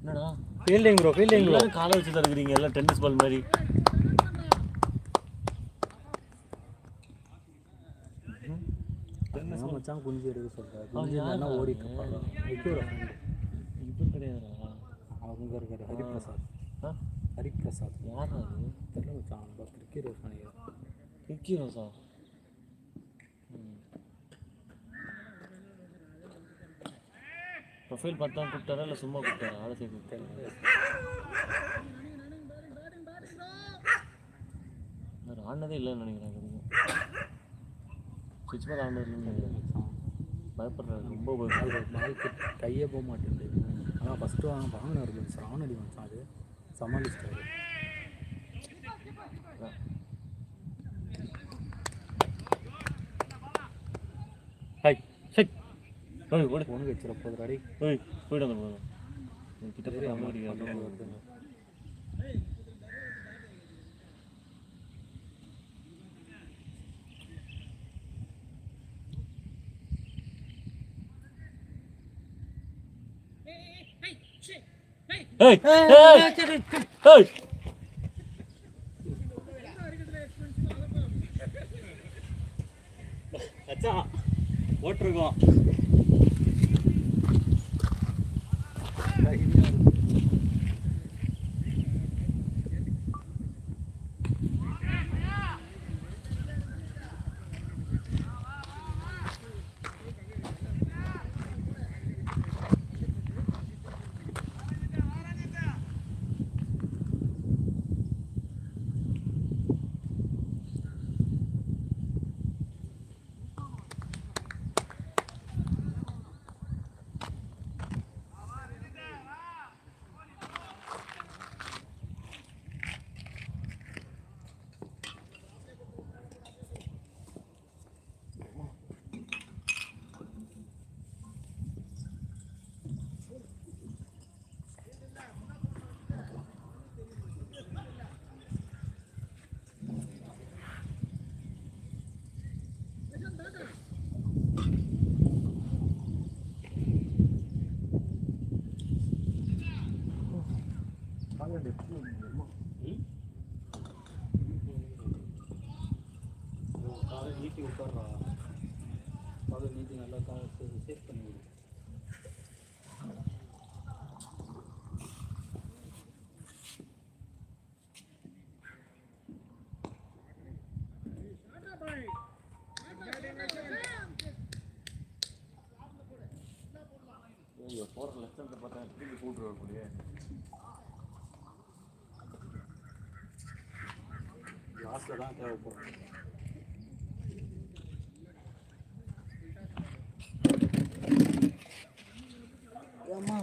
என்னடா ஃபீல்டிங் ப்ரோ காலை வச்சு தருக்கிறீங்க எல்லாம் டென்னிஸ் பால் மாதிரி. மச்சான் குஞ்சு எடுக்க சொல்கிறேன் ஓடிட்டு இருப்பாங்க. இவன் கிடையாதுடா, அவங்க இருக்காரு ஹரிபிரசாத். ஹரிபிரசாத் யார் அது? தெரியல மச்சான், நம்ம கிரிக்கெட் நினைக்கிறேன். விக்கி ரோசா. ப்ரொஃபைல் பார்த்தா கூப்பிட்டாரா இல்லை சும்மா கூப்பிட்டாரா? ஆளை சேர்த்து கூப்பிட்டாரு. நான் ஆடினதே இல்லைன்னு நினைக்கிறேன். சுவிட்ச் பால் ஆடினது இல்லைன்னு நினைக்கிறேன். பயப்படுறாரு, ரொம்ப பயப்படுறாரு. பால் கையே போக மாட்டேங்குது. ஆனால் ஃபஸ்ட்டு வாங்கினார் சார், ஆனடி மச்சான் அது சமாளிச்சிட்டாரு. ஹாய் ஷெட் உனக்கு வச்சுற போது ரெடி. போயிட்டு வந்து கிட்ட போய் அமெரிக்கா போட்டிருக்கோம். நீட்டி உட்கார்றா, அதை நீட்டி நல்லா சேவ் பண்ணி விடு. போகிற லட்சத்தை பார்த்தா திருப்பி கூட்டுருவாரு. லாஸ்ட்டில் தான் தேவைப்படும். ஏம்மா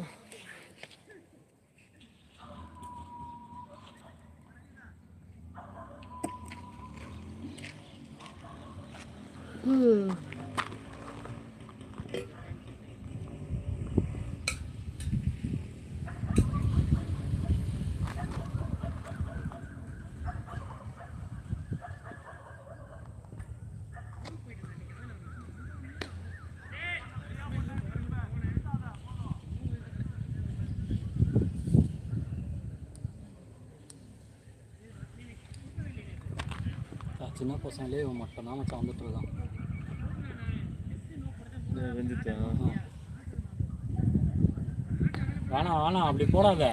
சின்ன பசங்களே இவன் மட்டும் தான் மச்சான் வந்துட்டு இருக்கான். வேணாம் அப்படி போடாத.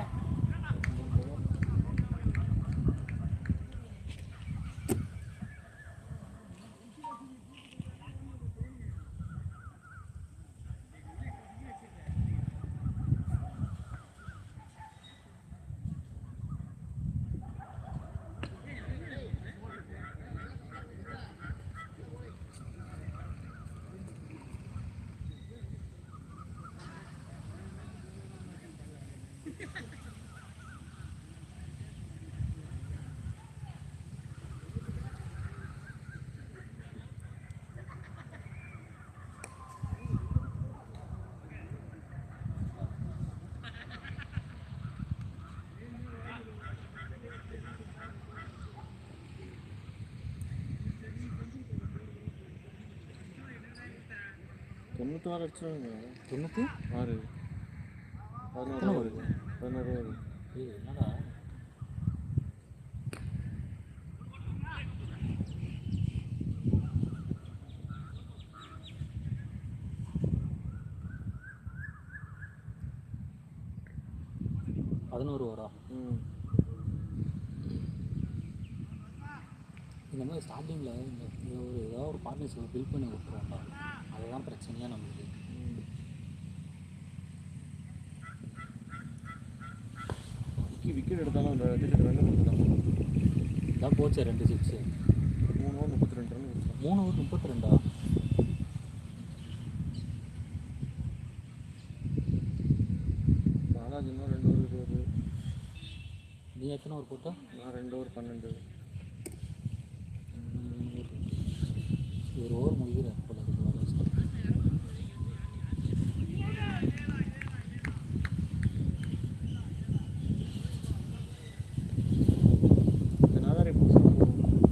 96 அடிச்சிருவாங்க. 96 16 வருது. 16 வருது. ஏய் என்னடா பதினோரு ஓவரா? இந்த மாதிரி ஸ்டார்டிங்கில் இந்த ஒரு ஏதாவது ஒரு பார்ட்னர்ஷிப் பில்ட் பண்ணி விட்டுருவோம்டா. அதுதான் பிரச்சனையாக நம்மளுக்கு. விக்கெட் எடுத்தாலும் அந்த ரன் கொடுத்துட்டாங்க. இதான் போச்சு 2 6. 3 ஓவர் 32 ரன் கொடுத்தாங்க. 3 ஓவர் 32ஆ? பாலாஜி இன்னும் 2 ஓவர் 20. நீ எத்தனை ஓவர் போட்ட? நான் 2 ஓவர் 12. ஒரு ஓவர் முடிகிறேன் போல இருக்கு.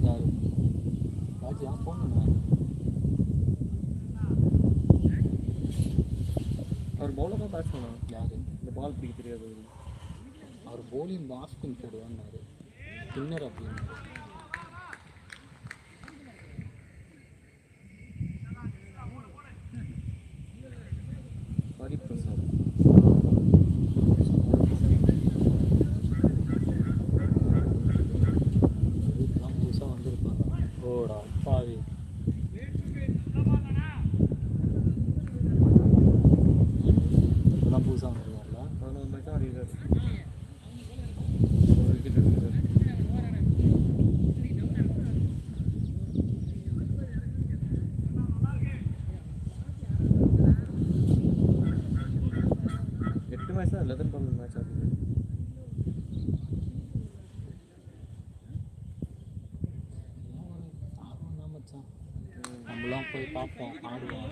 யாரு ராஜியா ஃபோன் பண்ணுவாங்க. அவர் பவுலர் தான் பேட்ஸ்மேனா? யாரு? இந்த பால் பிடிக்க தெரியாது. அவர் போலிங் மாஸ்பின் போடுவான்னாரு. ஸ்பின்னர் அப்படின்னு. ஹரிபிரசாத். இதுக்கெல்லாம் புதுசாக வந்திருப்பாங்க. ஓடா அப்பாவி. இப்போதான் புதுசாக வந்துருக்காருல. 11 மேட்ச் ஆடிருக்காரு. ஒரு விக்கெட் எடுத்துருக்காரு. மேட்ச் தான் 11 12 மேட்ச் ஆகுது. நம்மளாம் போய் பார்ப்போம், ஆடுவோம்.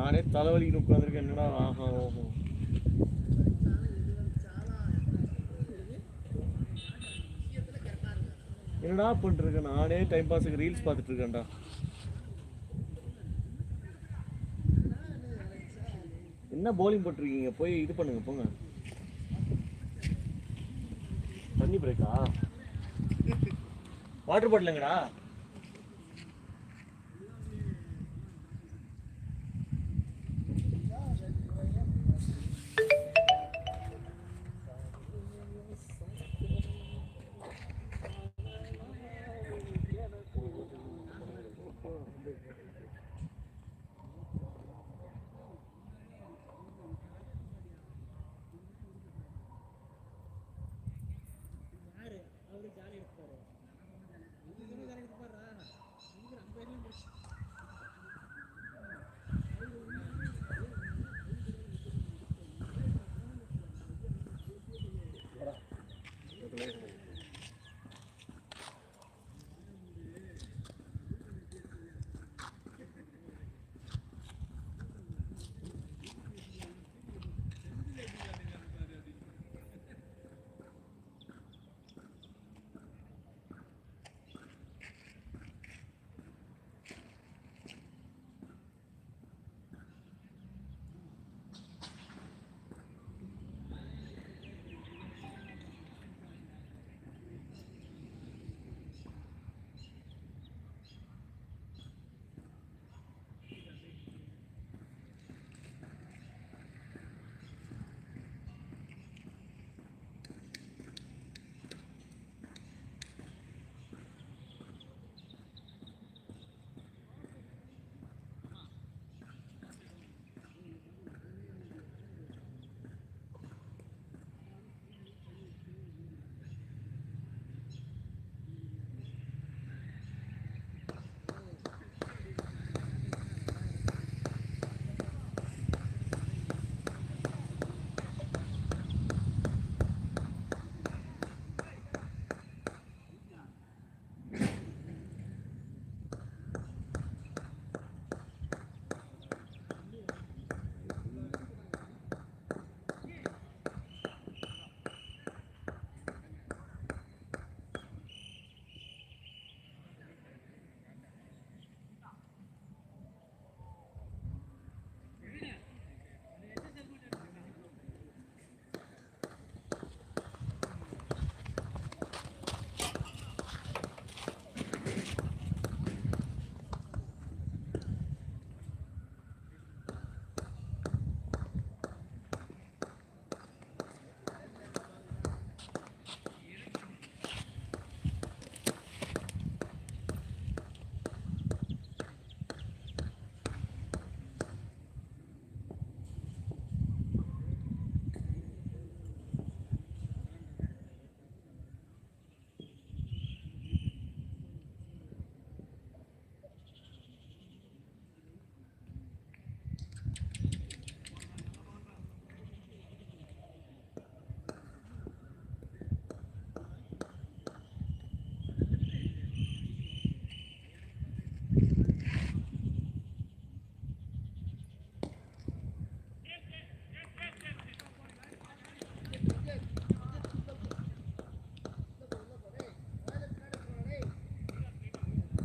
நானே தலைவலிக்கு உட்காந்துருக்கேன். என்னடா ஆஹா ஓஹோ. என்னடா பண்ணிருக்கேன் நானே டைம் பாஸுக்கு ரீல்ஸ் பார்த்துட்டு இருக்கேன்டா. என்ன bowling போட்டிருக்கீங்க? போய் இது பண்ணுங்க போங்க. தண்ணி பிரேக்கா? வாட்டர் பாட்டிலுங்கடா.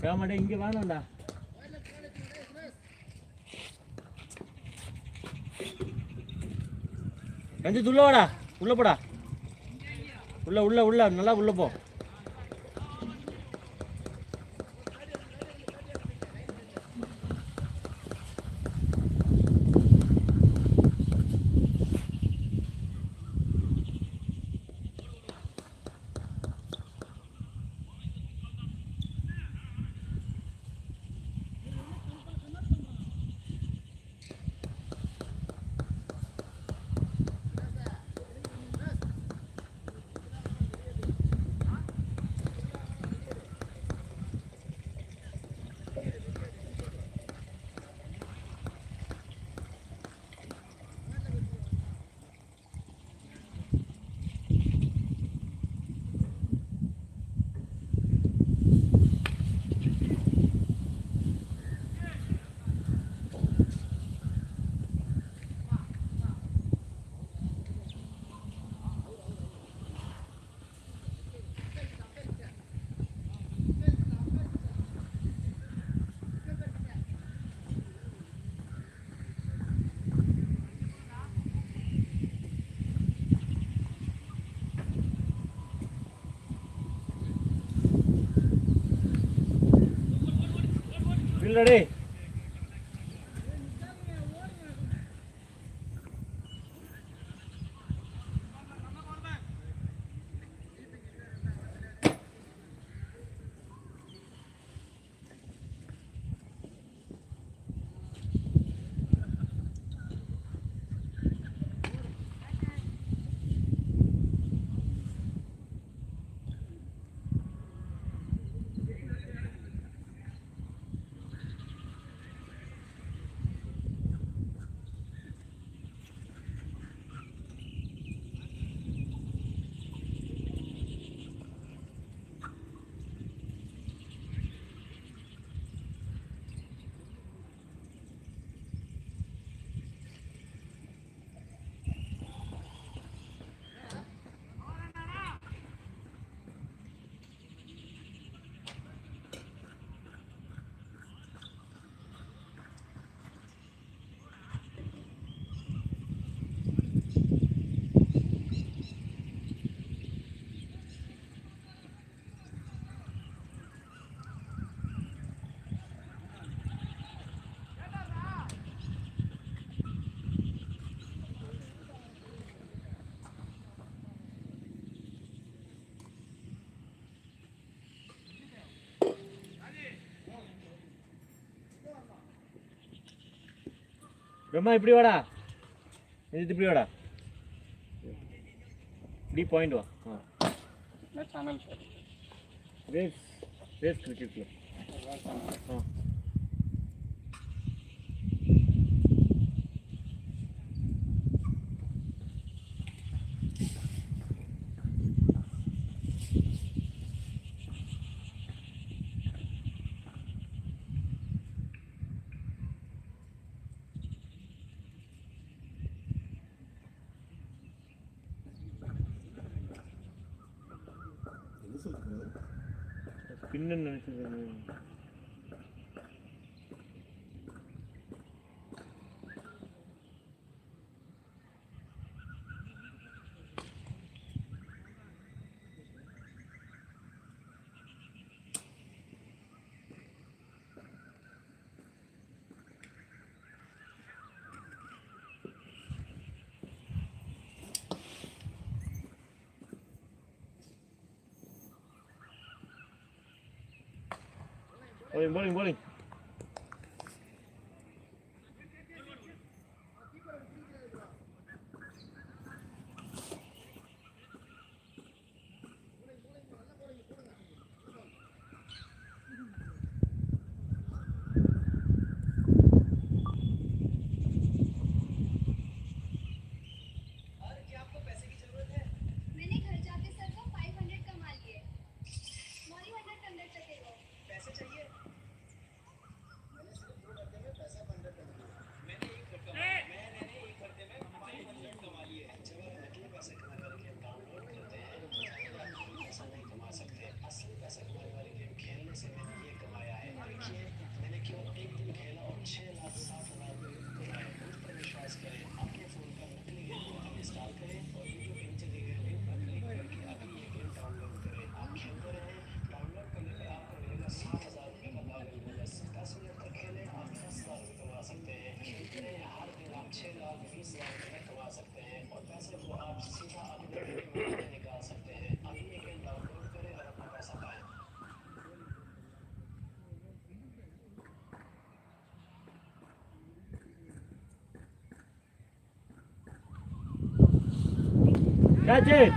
கேமாடே இங்கே வேணாம்டா. ரஞ்சித் உள்ள வாடா, உள்ள போடா, உள்ள உள்ள உள்ள நல்லா உள்ள போ. இல்லடே பிரம்மா இப்படி வாடா இது இப்படி வாடா இப்படி பாயிண்ட் வா சேனல் ரேஸ் ரேஸ் கிரிக்கெட்டில் ஆ ஸ்பின்னு நினச்சது bowling. Catch it!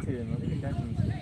கேட்ச் நிறைய கேட்ச் மிஸ்.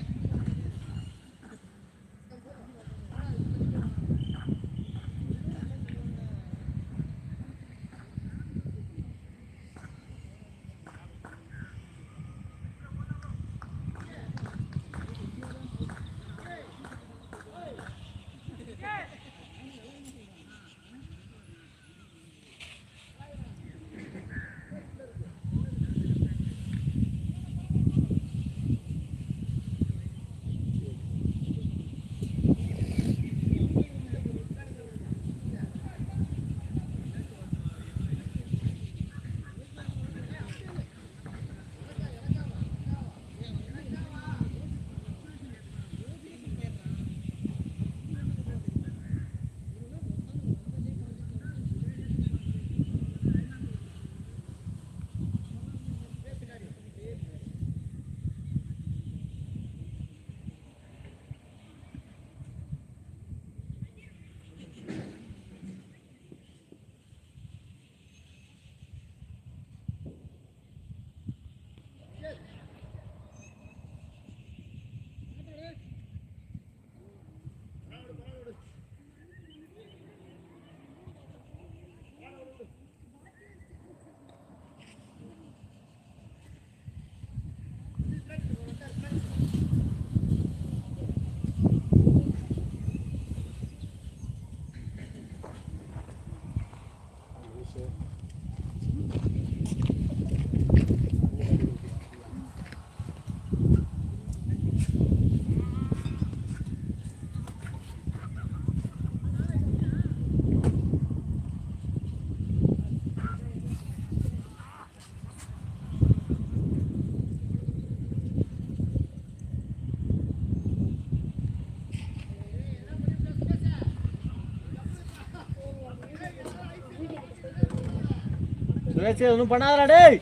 சுரேஷ் ஒன்றும் பண்ணாதடா டேய்.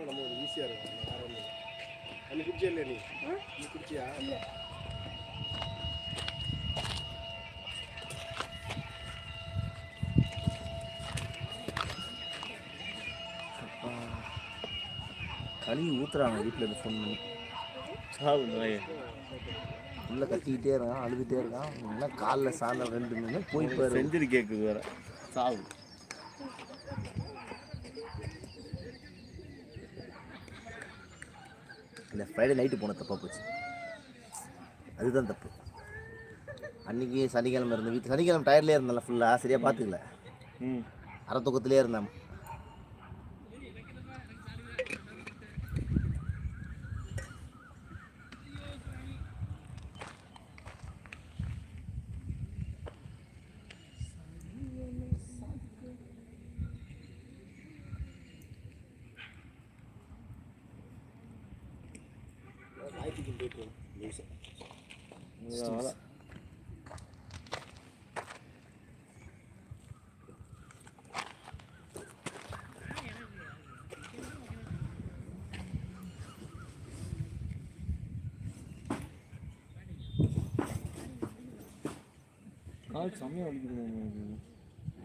நம்ம ஈஸியாக இருக்கும் ஆரம்பம். அன்னி குடிச்சியா இல்லை நீ குடிச்சியா? கழுவி ஊற்றுறாங்க வீட்டில் இருந்து ஃபோன் பண்ணி. உள்ள கத்திக்கிட்டே இருக்கான், அழுதுகிட்டே இருக்கான். என்ன காலில் சாயந்தரம் 2 மணி போய் பாரு. செஞ்சுரி கேட்குது வேற சாவு. இல்லை ஃப்ரைடே நைட்டு போன தப்பாக போச்சு, அதுதான் தப்பு. அன்றைக்கி சனிக்கிழமை இருந்த வீட்டு சனிக்கிழமை டயர்லேயே இருந்தேன்ல ஃபுல்லாக, சரியாக பார்த்துக்கல, அரை தூக்கத்துலேயே இருந்தேன். கால் செம்மையாக வலிக்குது.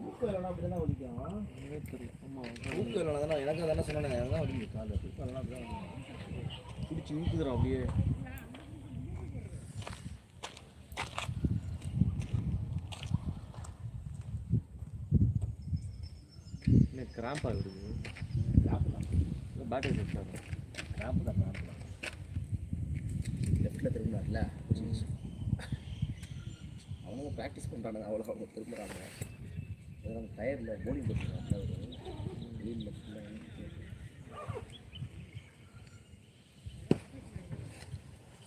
ஊக்கம் இல்லைனா அப்படி தானே வலிக்கும். தெரியல. ஆமாம், ஊக்கம் இல்லைனா தானே எனக்கு தானே சொன்னாங்க, எனக்கு தான் வலிக்குது கால். ஊக்கம் இல்லைனா அப்படி தான் பிடிச்சி இழுக்குதுறோம் அப்படியே. என்ன கிராம்ப் ஆகுது? கிராம்பு தான், பேட்டரி செட் கிராம்பு தான், கிராம்பு தான். லெஃப்டில் திரும்பினார்ல, அவங்க ப்ராக்டிஸ் பண்ணுறாங்க, அவ்வளோ அவங்க திரும்புகிறாங்க. நம்ம டயரில் போலிங் போட்டுருக்காங்க, ஒரு வீலில் ஃபுல்லாக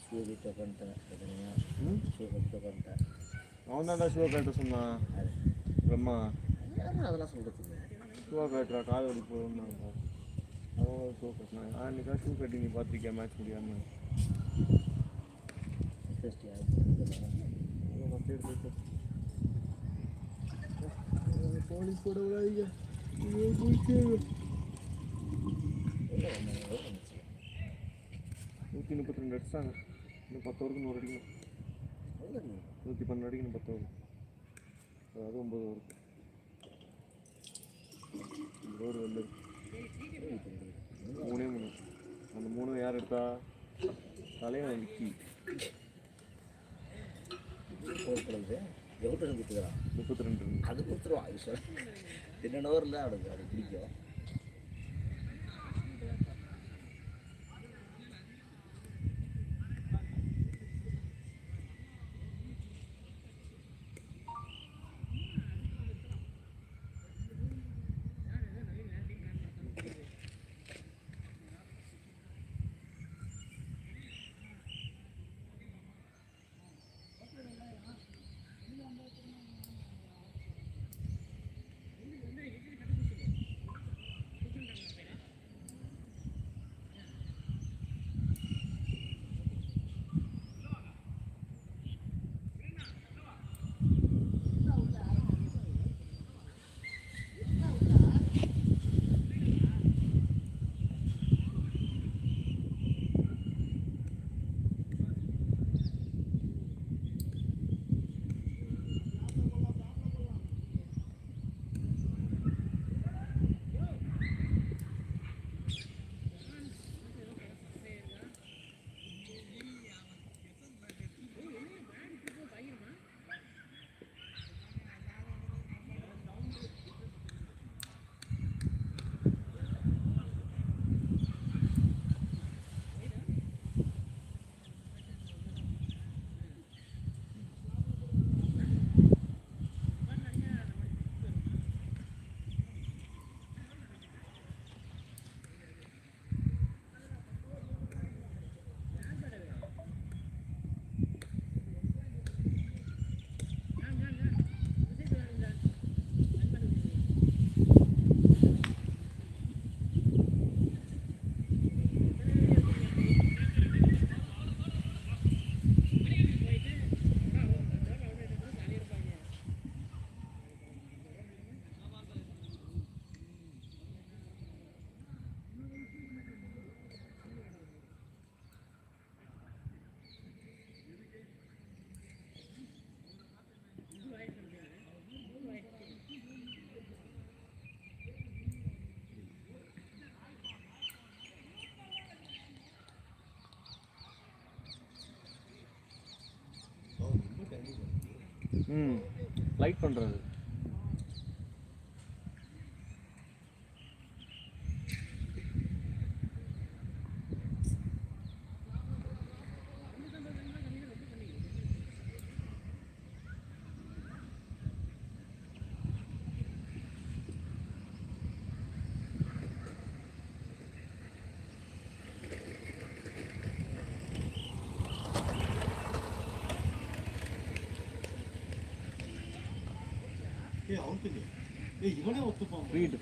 ஷூ வீட்டை பண்ணிட்டேன். ஷூ வீட்டை பண்ணிட்டேன். அவன் தான்டா ஷூவை கட்ட சொன்னான். அது பிரம்மா யாரும் அதெல்லாம் சொல்கிறதுக்கு ஷூவை கட்டுறா, கால் வலி போகும்னாங்க. அவன் ஷூ கட்டினாங்க. அன்றைக்கா ஷூ கட்டி நீ பார்த்துருக்கியா மேட்ச் முடியாமல்? இன்ட்ரெஸ்டியாக போலீஸ் கூட விடாதீங்க. 132 அடிச்சாங்க. இன்னும் 10 ஓவருக்கு 100 அடிக்கணும். 112 அடிக்கணும் 10 ஓவர். அதாவது 9 ஓவருக்கு. 2 ஓவர் வெளில 3 அந்த 3 யார் எடுத்தா? தலைவன் விக்கி. எவ்வளோ கொடுத்துக்கிறான்? 32 ரன். அது கொடுத்துருவான். என்னென்ன ஓவரில் அவனுக்கு அது பிடிக்கும். லைட் பண்ணுறது. இவனே ஒத்துப்பான். ஃப்ரீட்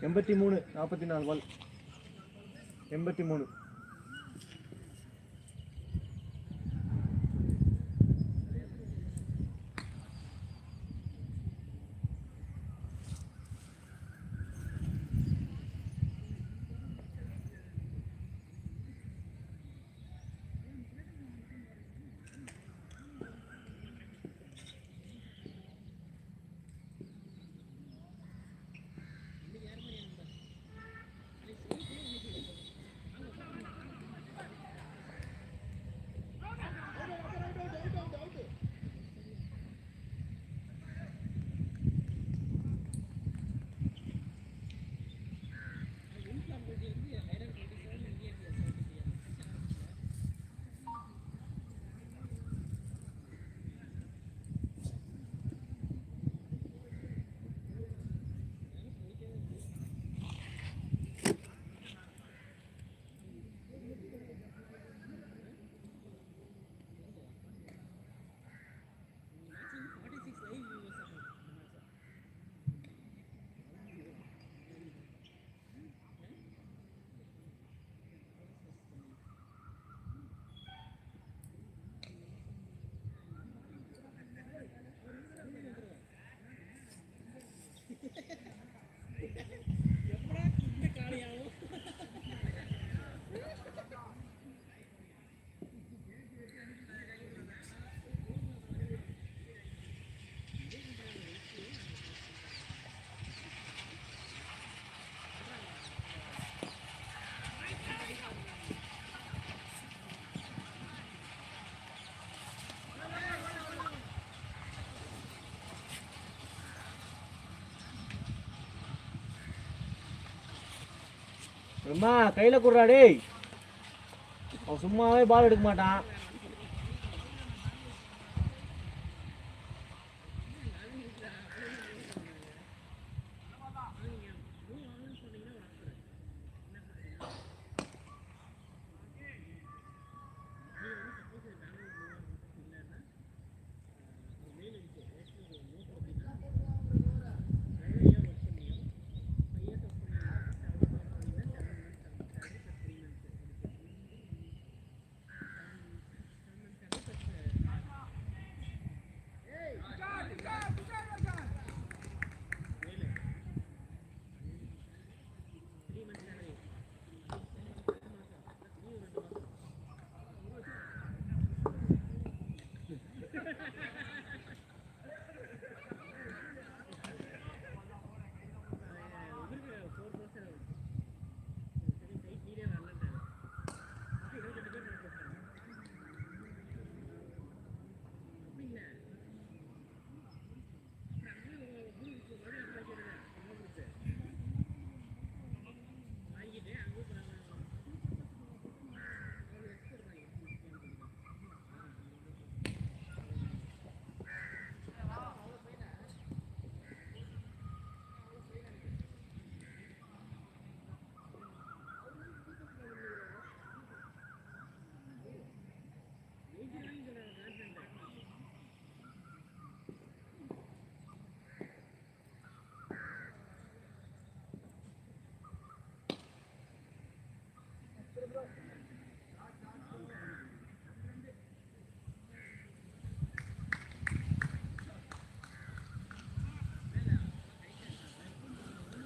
83 44 பால் 83. அம்மா கையில் குடுறா டேய். அவன் சும்மாவே பால் எடுக்க மாட்டான்.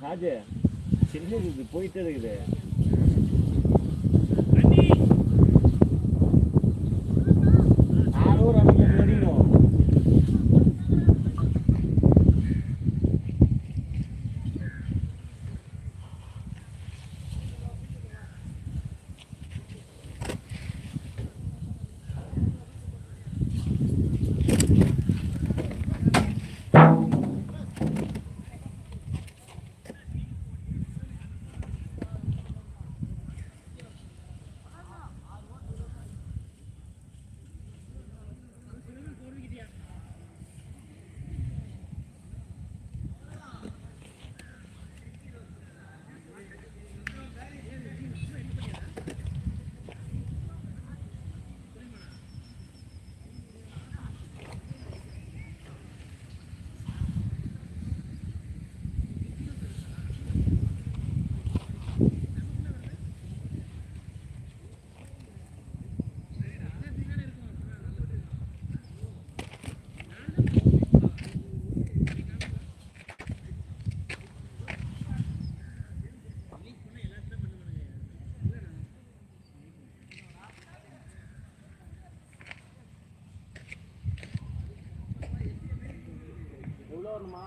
ராஜு சின்ன இது போயிட்டே இருக்குது. யாரோ ஒரு அண்ணன் வரையும் எவ்வளோ வரணுமா?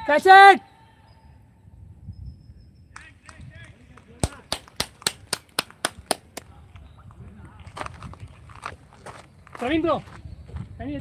Catch it! Praveen bro, can you?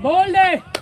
Bold it!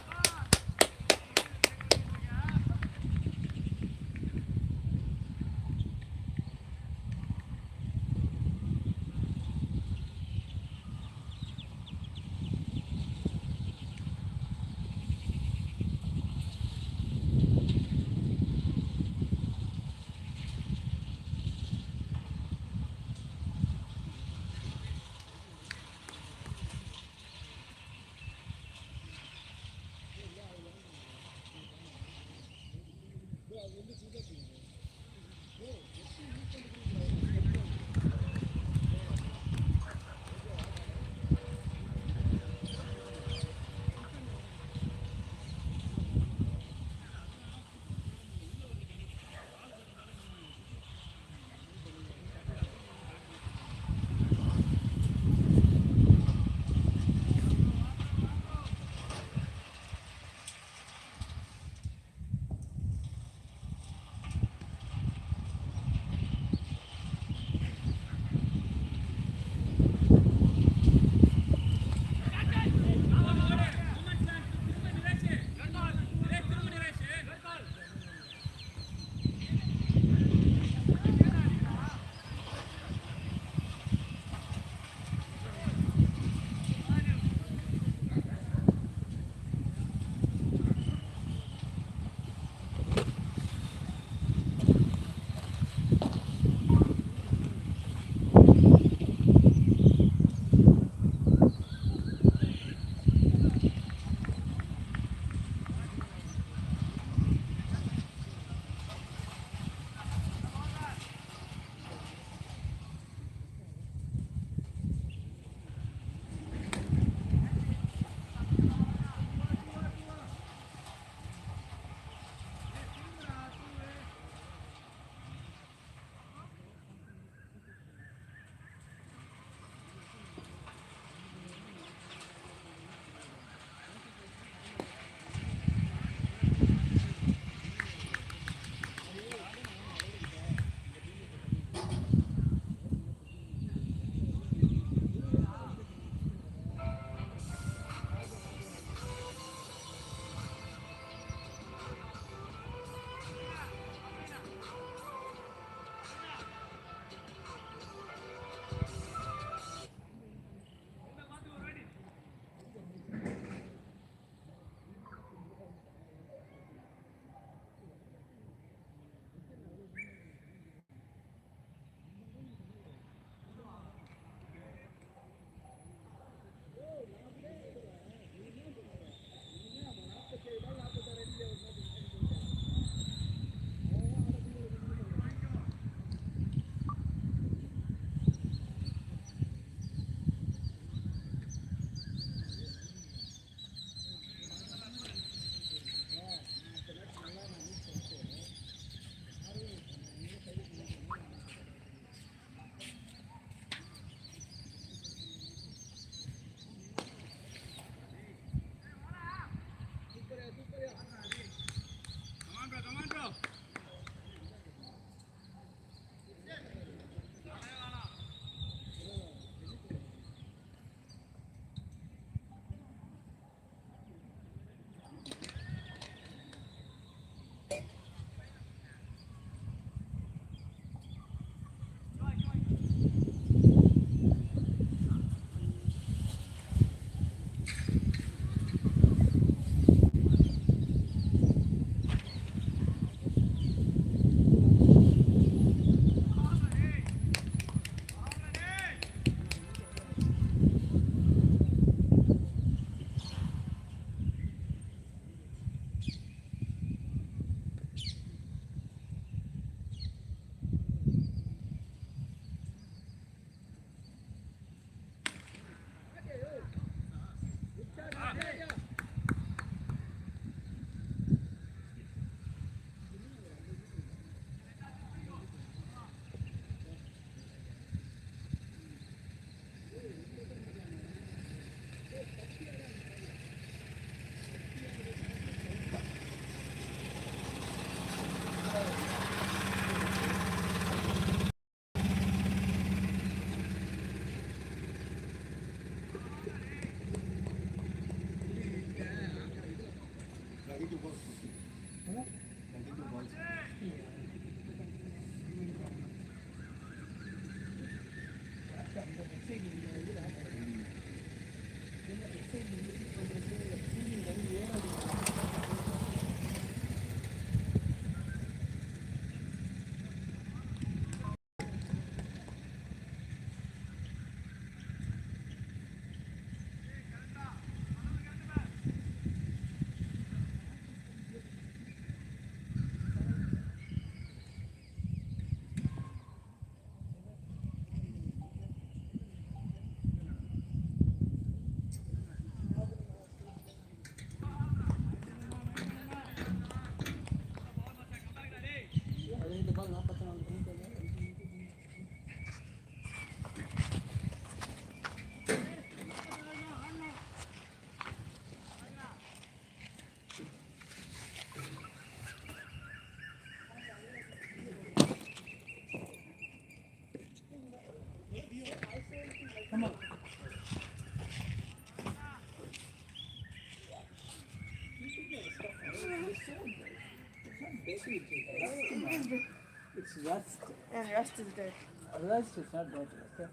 It's rust. And rest is good. Rust is not dirty, okay?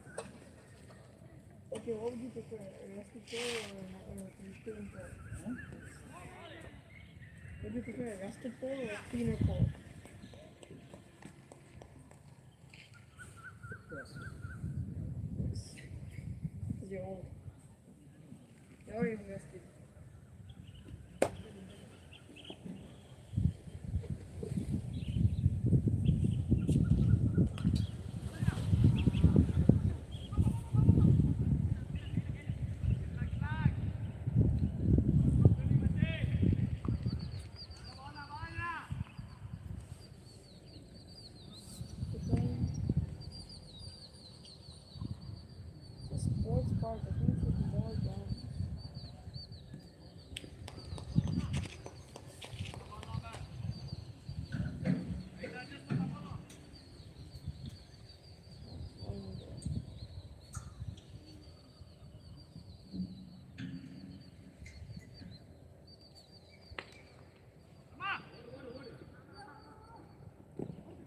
Okay, what would you prefer? A rusty floor or a clean floor? Would you prefer a rusted floor or a cleaner floor? Yes. Because you're old. You're already rusted. The sports park, I think it's more down.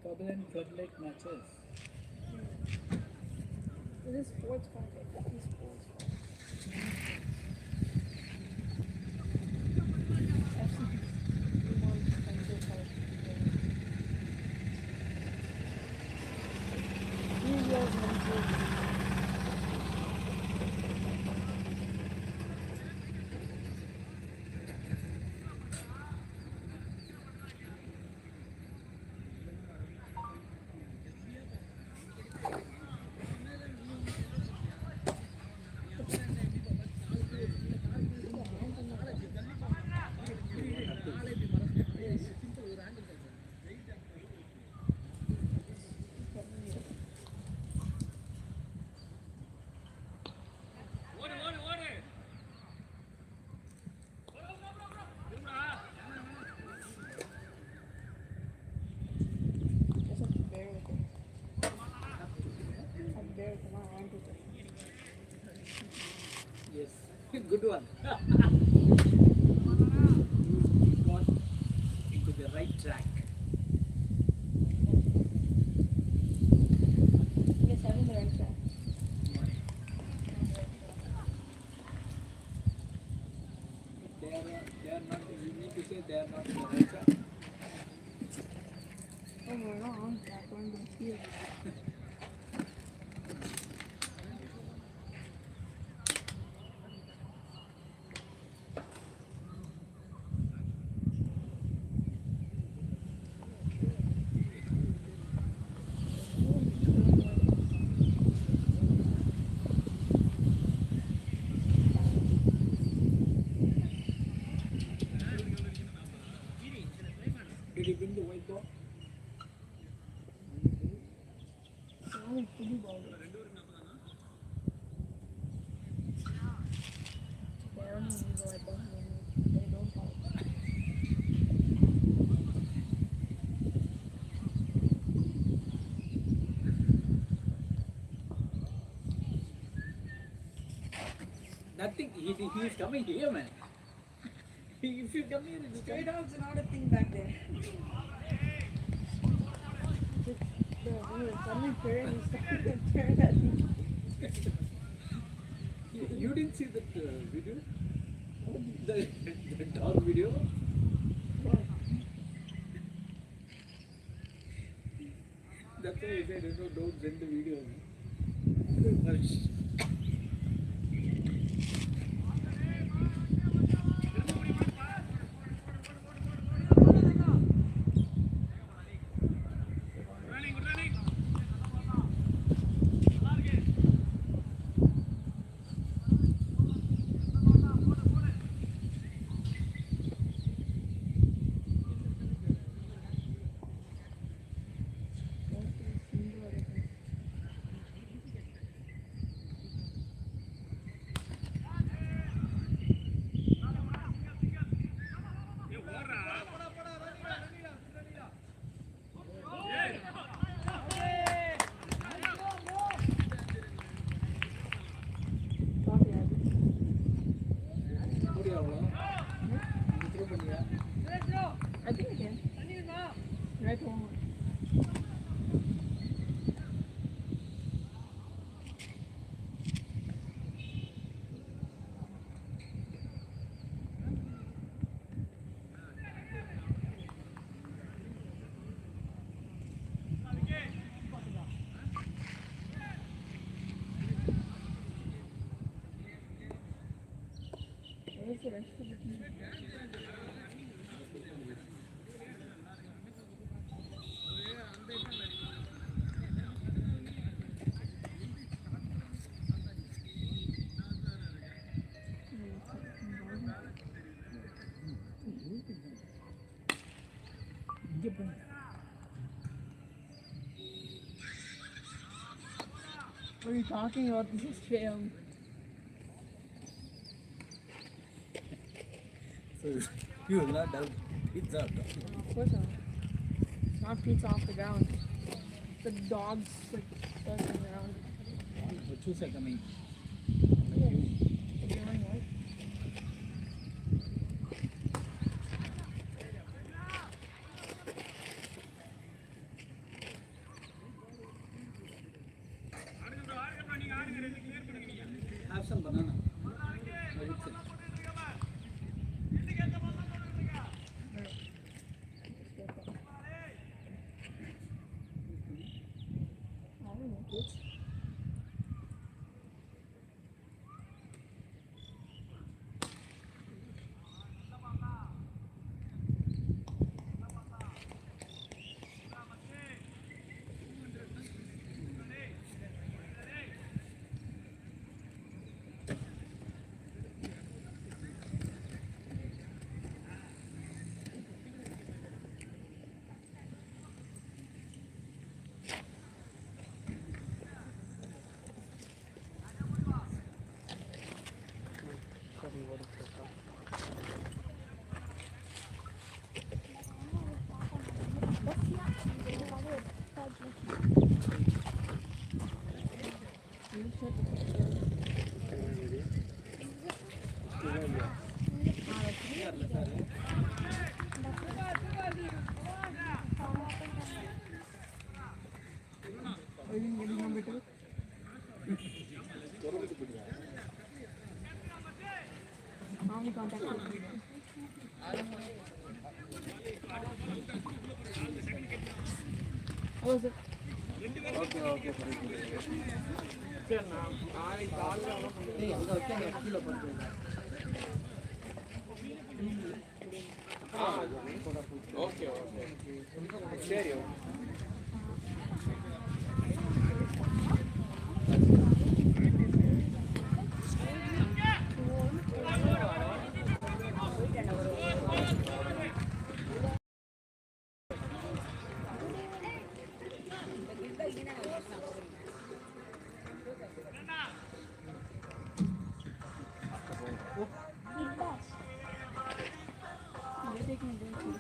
Dublin Flood Lake matches. It is sports park, I think it's sports park. Just have to bear with it. Have to bear with it, not run with it. Yes. Good one. Got into the right track. Yes, I'm in the right track. They are not, you need to say they are not in the right track. Oh, we're not on track, we're in the field. Did he bring the white ball? Only football. They don't use the white ball. They don't call it. Nothing. He is coming here, man. If you come here, you Stray dogs are not a thing back there. Just the suddenly parent is turned at me. You didn't see that video? The dog video? That's why I said, don't send the video. I think I can. Right home. Where's the rest of the team? What are you talking about? This is film. You will not doubt pizza. Of course not. It's not pizza off the ground. The dogs like circling around. Choose a coming. Doing what? Have some banana. I don't know, kids. Are you getting number 2? How many contacts have you done? How was it? You're taking a break too.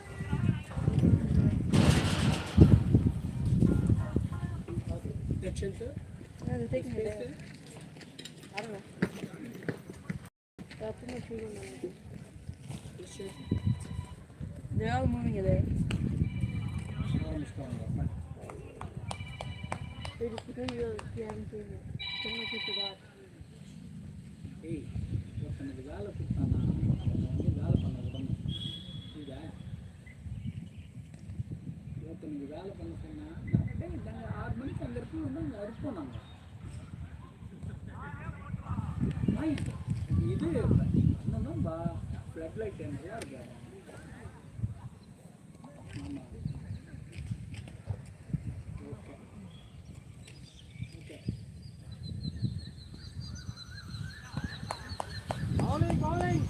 That shelter? Yeah, they're taking a break. I don't know. They're up in the tree room. shit. They're all moving there. It is because you haven't seen it. Some of you forgot. ஏய் ஒருத்தனுக்கு வேலை கொடுத்தானா அவன் வந்து வேலை பண்ண விடணும். புரியுதா? ஒருத்தனுக்கு வேலை பண்ண சொன்னா நாங்கள் 6 மணிக்கு அங்கே இருக்கோம் வந்து அங்கே இருப்போம் நாங்கள். இது என்னன்னா ஃப்ளட் லைட் நல்லா இருக்கு. ஆமாம் ஓகே ஓகே calling.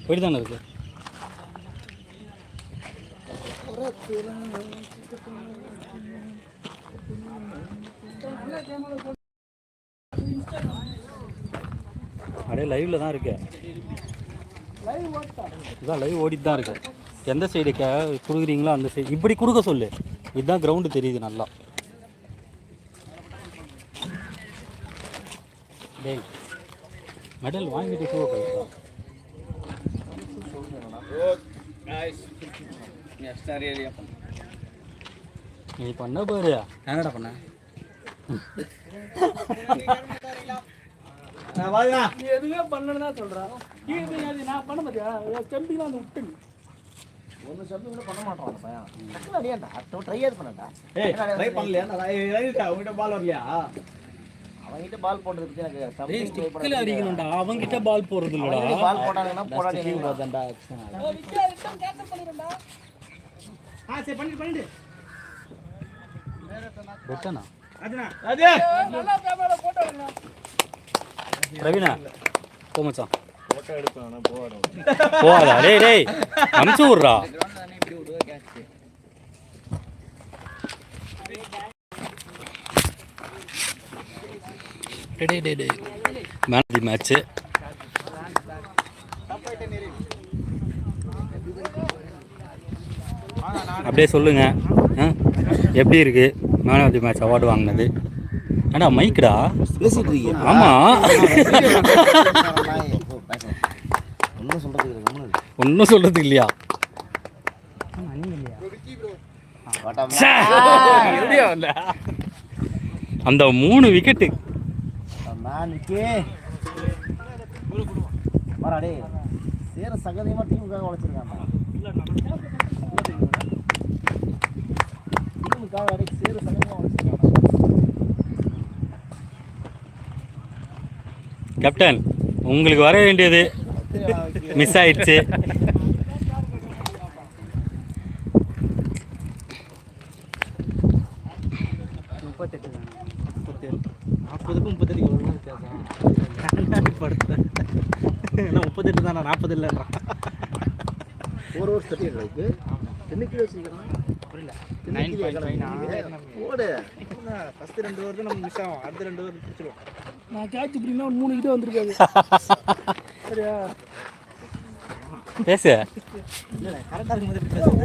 போயிட்டு தானே இருக்கு. அப்படியே லைவ்ல தான் இருக்கு. இதான் லைவ் ஓடிட்டு தான் இருக்கு. எந்த சைடு கொடுக்குறீங்களோ அந்த சைடு இப்படி கொடுக்க சொல்லு. இதுதான் கிரவுண்டு தெரியுது நல்லா. டேய் மெடல் வாங்கிட்டு ஷோ போயிட்டா. நீ பண்ண பாரு. என்னடா பண்ண? நீ எதுவுமே பண்ணலன்னு சொல்றான். நான் பண்ண மாட்டியா? செம்பிலாம் அந்த விட்டு ஒன்று சப்ஜெக்ட் கூட பண்ண மாட்டோம் அந்த பையன். அடியாண்டா அடுத்த ட்ரையாவது பண்ணட்டா. ட்ரை பண்ணலையா? அவங்ககிட்ட பால் வரலையா? அவங்ககிட்ட பால் போடுறதுக்கு எனக்கு சப்ஜெக்ட் ட்ரை ஸ்டிக்ல அடிக்கணும்டா. அவங்கிட்ட பால் போறது இல்லடா. பால் போடாங்கன்னா போடாதே நீ வரதண்டா. சரி பண்ணிடு. வெட்டனா? அதே நல்லா கேமரா போட்டோ எடுங்க. ரவினா போ மச்சான். போட்டோ எடுப்பானே போவாடா. போடா டேய் டேய் அம்சு விடுறா. டேய் டேய் டேய் மேன் தி மேட்ச். அப்படியே சொல்லுங்க எப்படி இருக்கு man of the match award வாங்கினது? ஏடா மைக்குடா பேசிட்டு இருக்கீங்க. ஆமா ஒன்றும் சொல்றதுக்கு இல்லை. ஒன்றும் சொல்றதுக்கு இல்லையா? எப்படியா வந்த அந்த 3 விக்கெட்டு நாளைக்கு மறாடே சேர சகதியமா டீமுக்காக உழைச்சிருக்காங்க டீமுக்காக அடே சேர சகதியமா உழைச்சிருக்காங்க கேப்டன் உங்களுக்கு வர வேண்டியது மிஸ் ஆயிடுச்சு முப்பத்தெட்டு தானே 40 இல்லைன்றான் 4 ஓவர்ஸ் கட்டிடுறதுக்கு என்னைக்கு வச்சுக்கலாம் புரியல 9.5 ஓடு ஃபஸ்ட்டு 2 ஓவர் தான் நம்ம மிஸ் ஆகும் அடுத்த 2 ஓவர் பிடிச்சிருவோம் நான் கேட்ச் இப்படின்னா 3 கிட்ட வந்திருக்காது சரியா பேசு கரெக்டாக இருக்கும்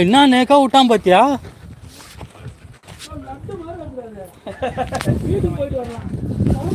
என்ன நேக்கா விட்டான் பாத்தியா வீட்டுக்கு போயிட்டு வரலாம்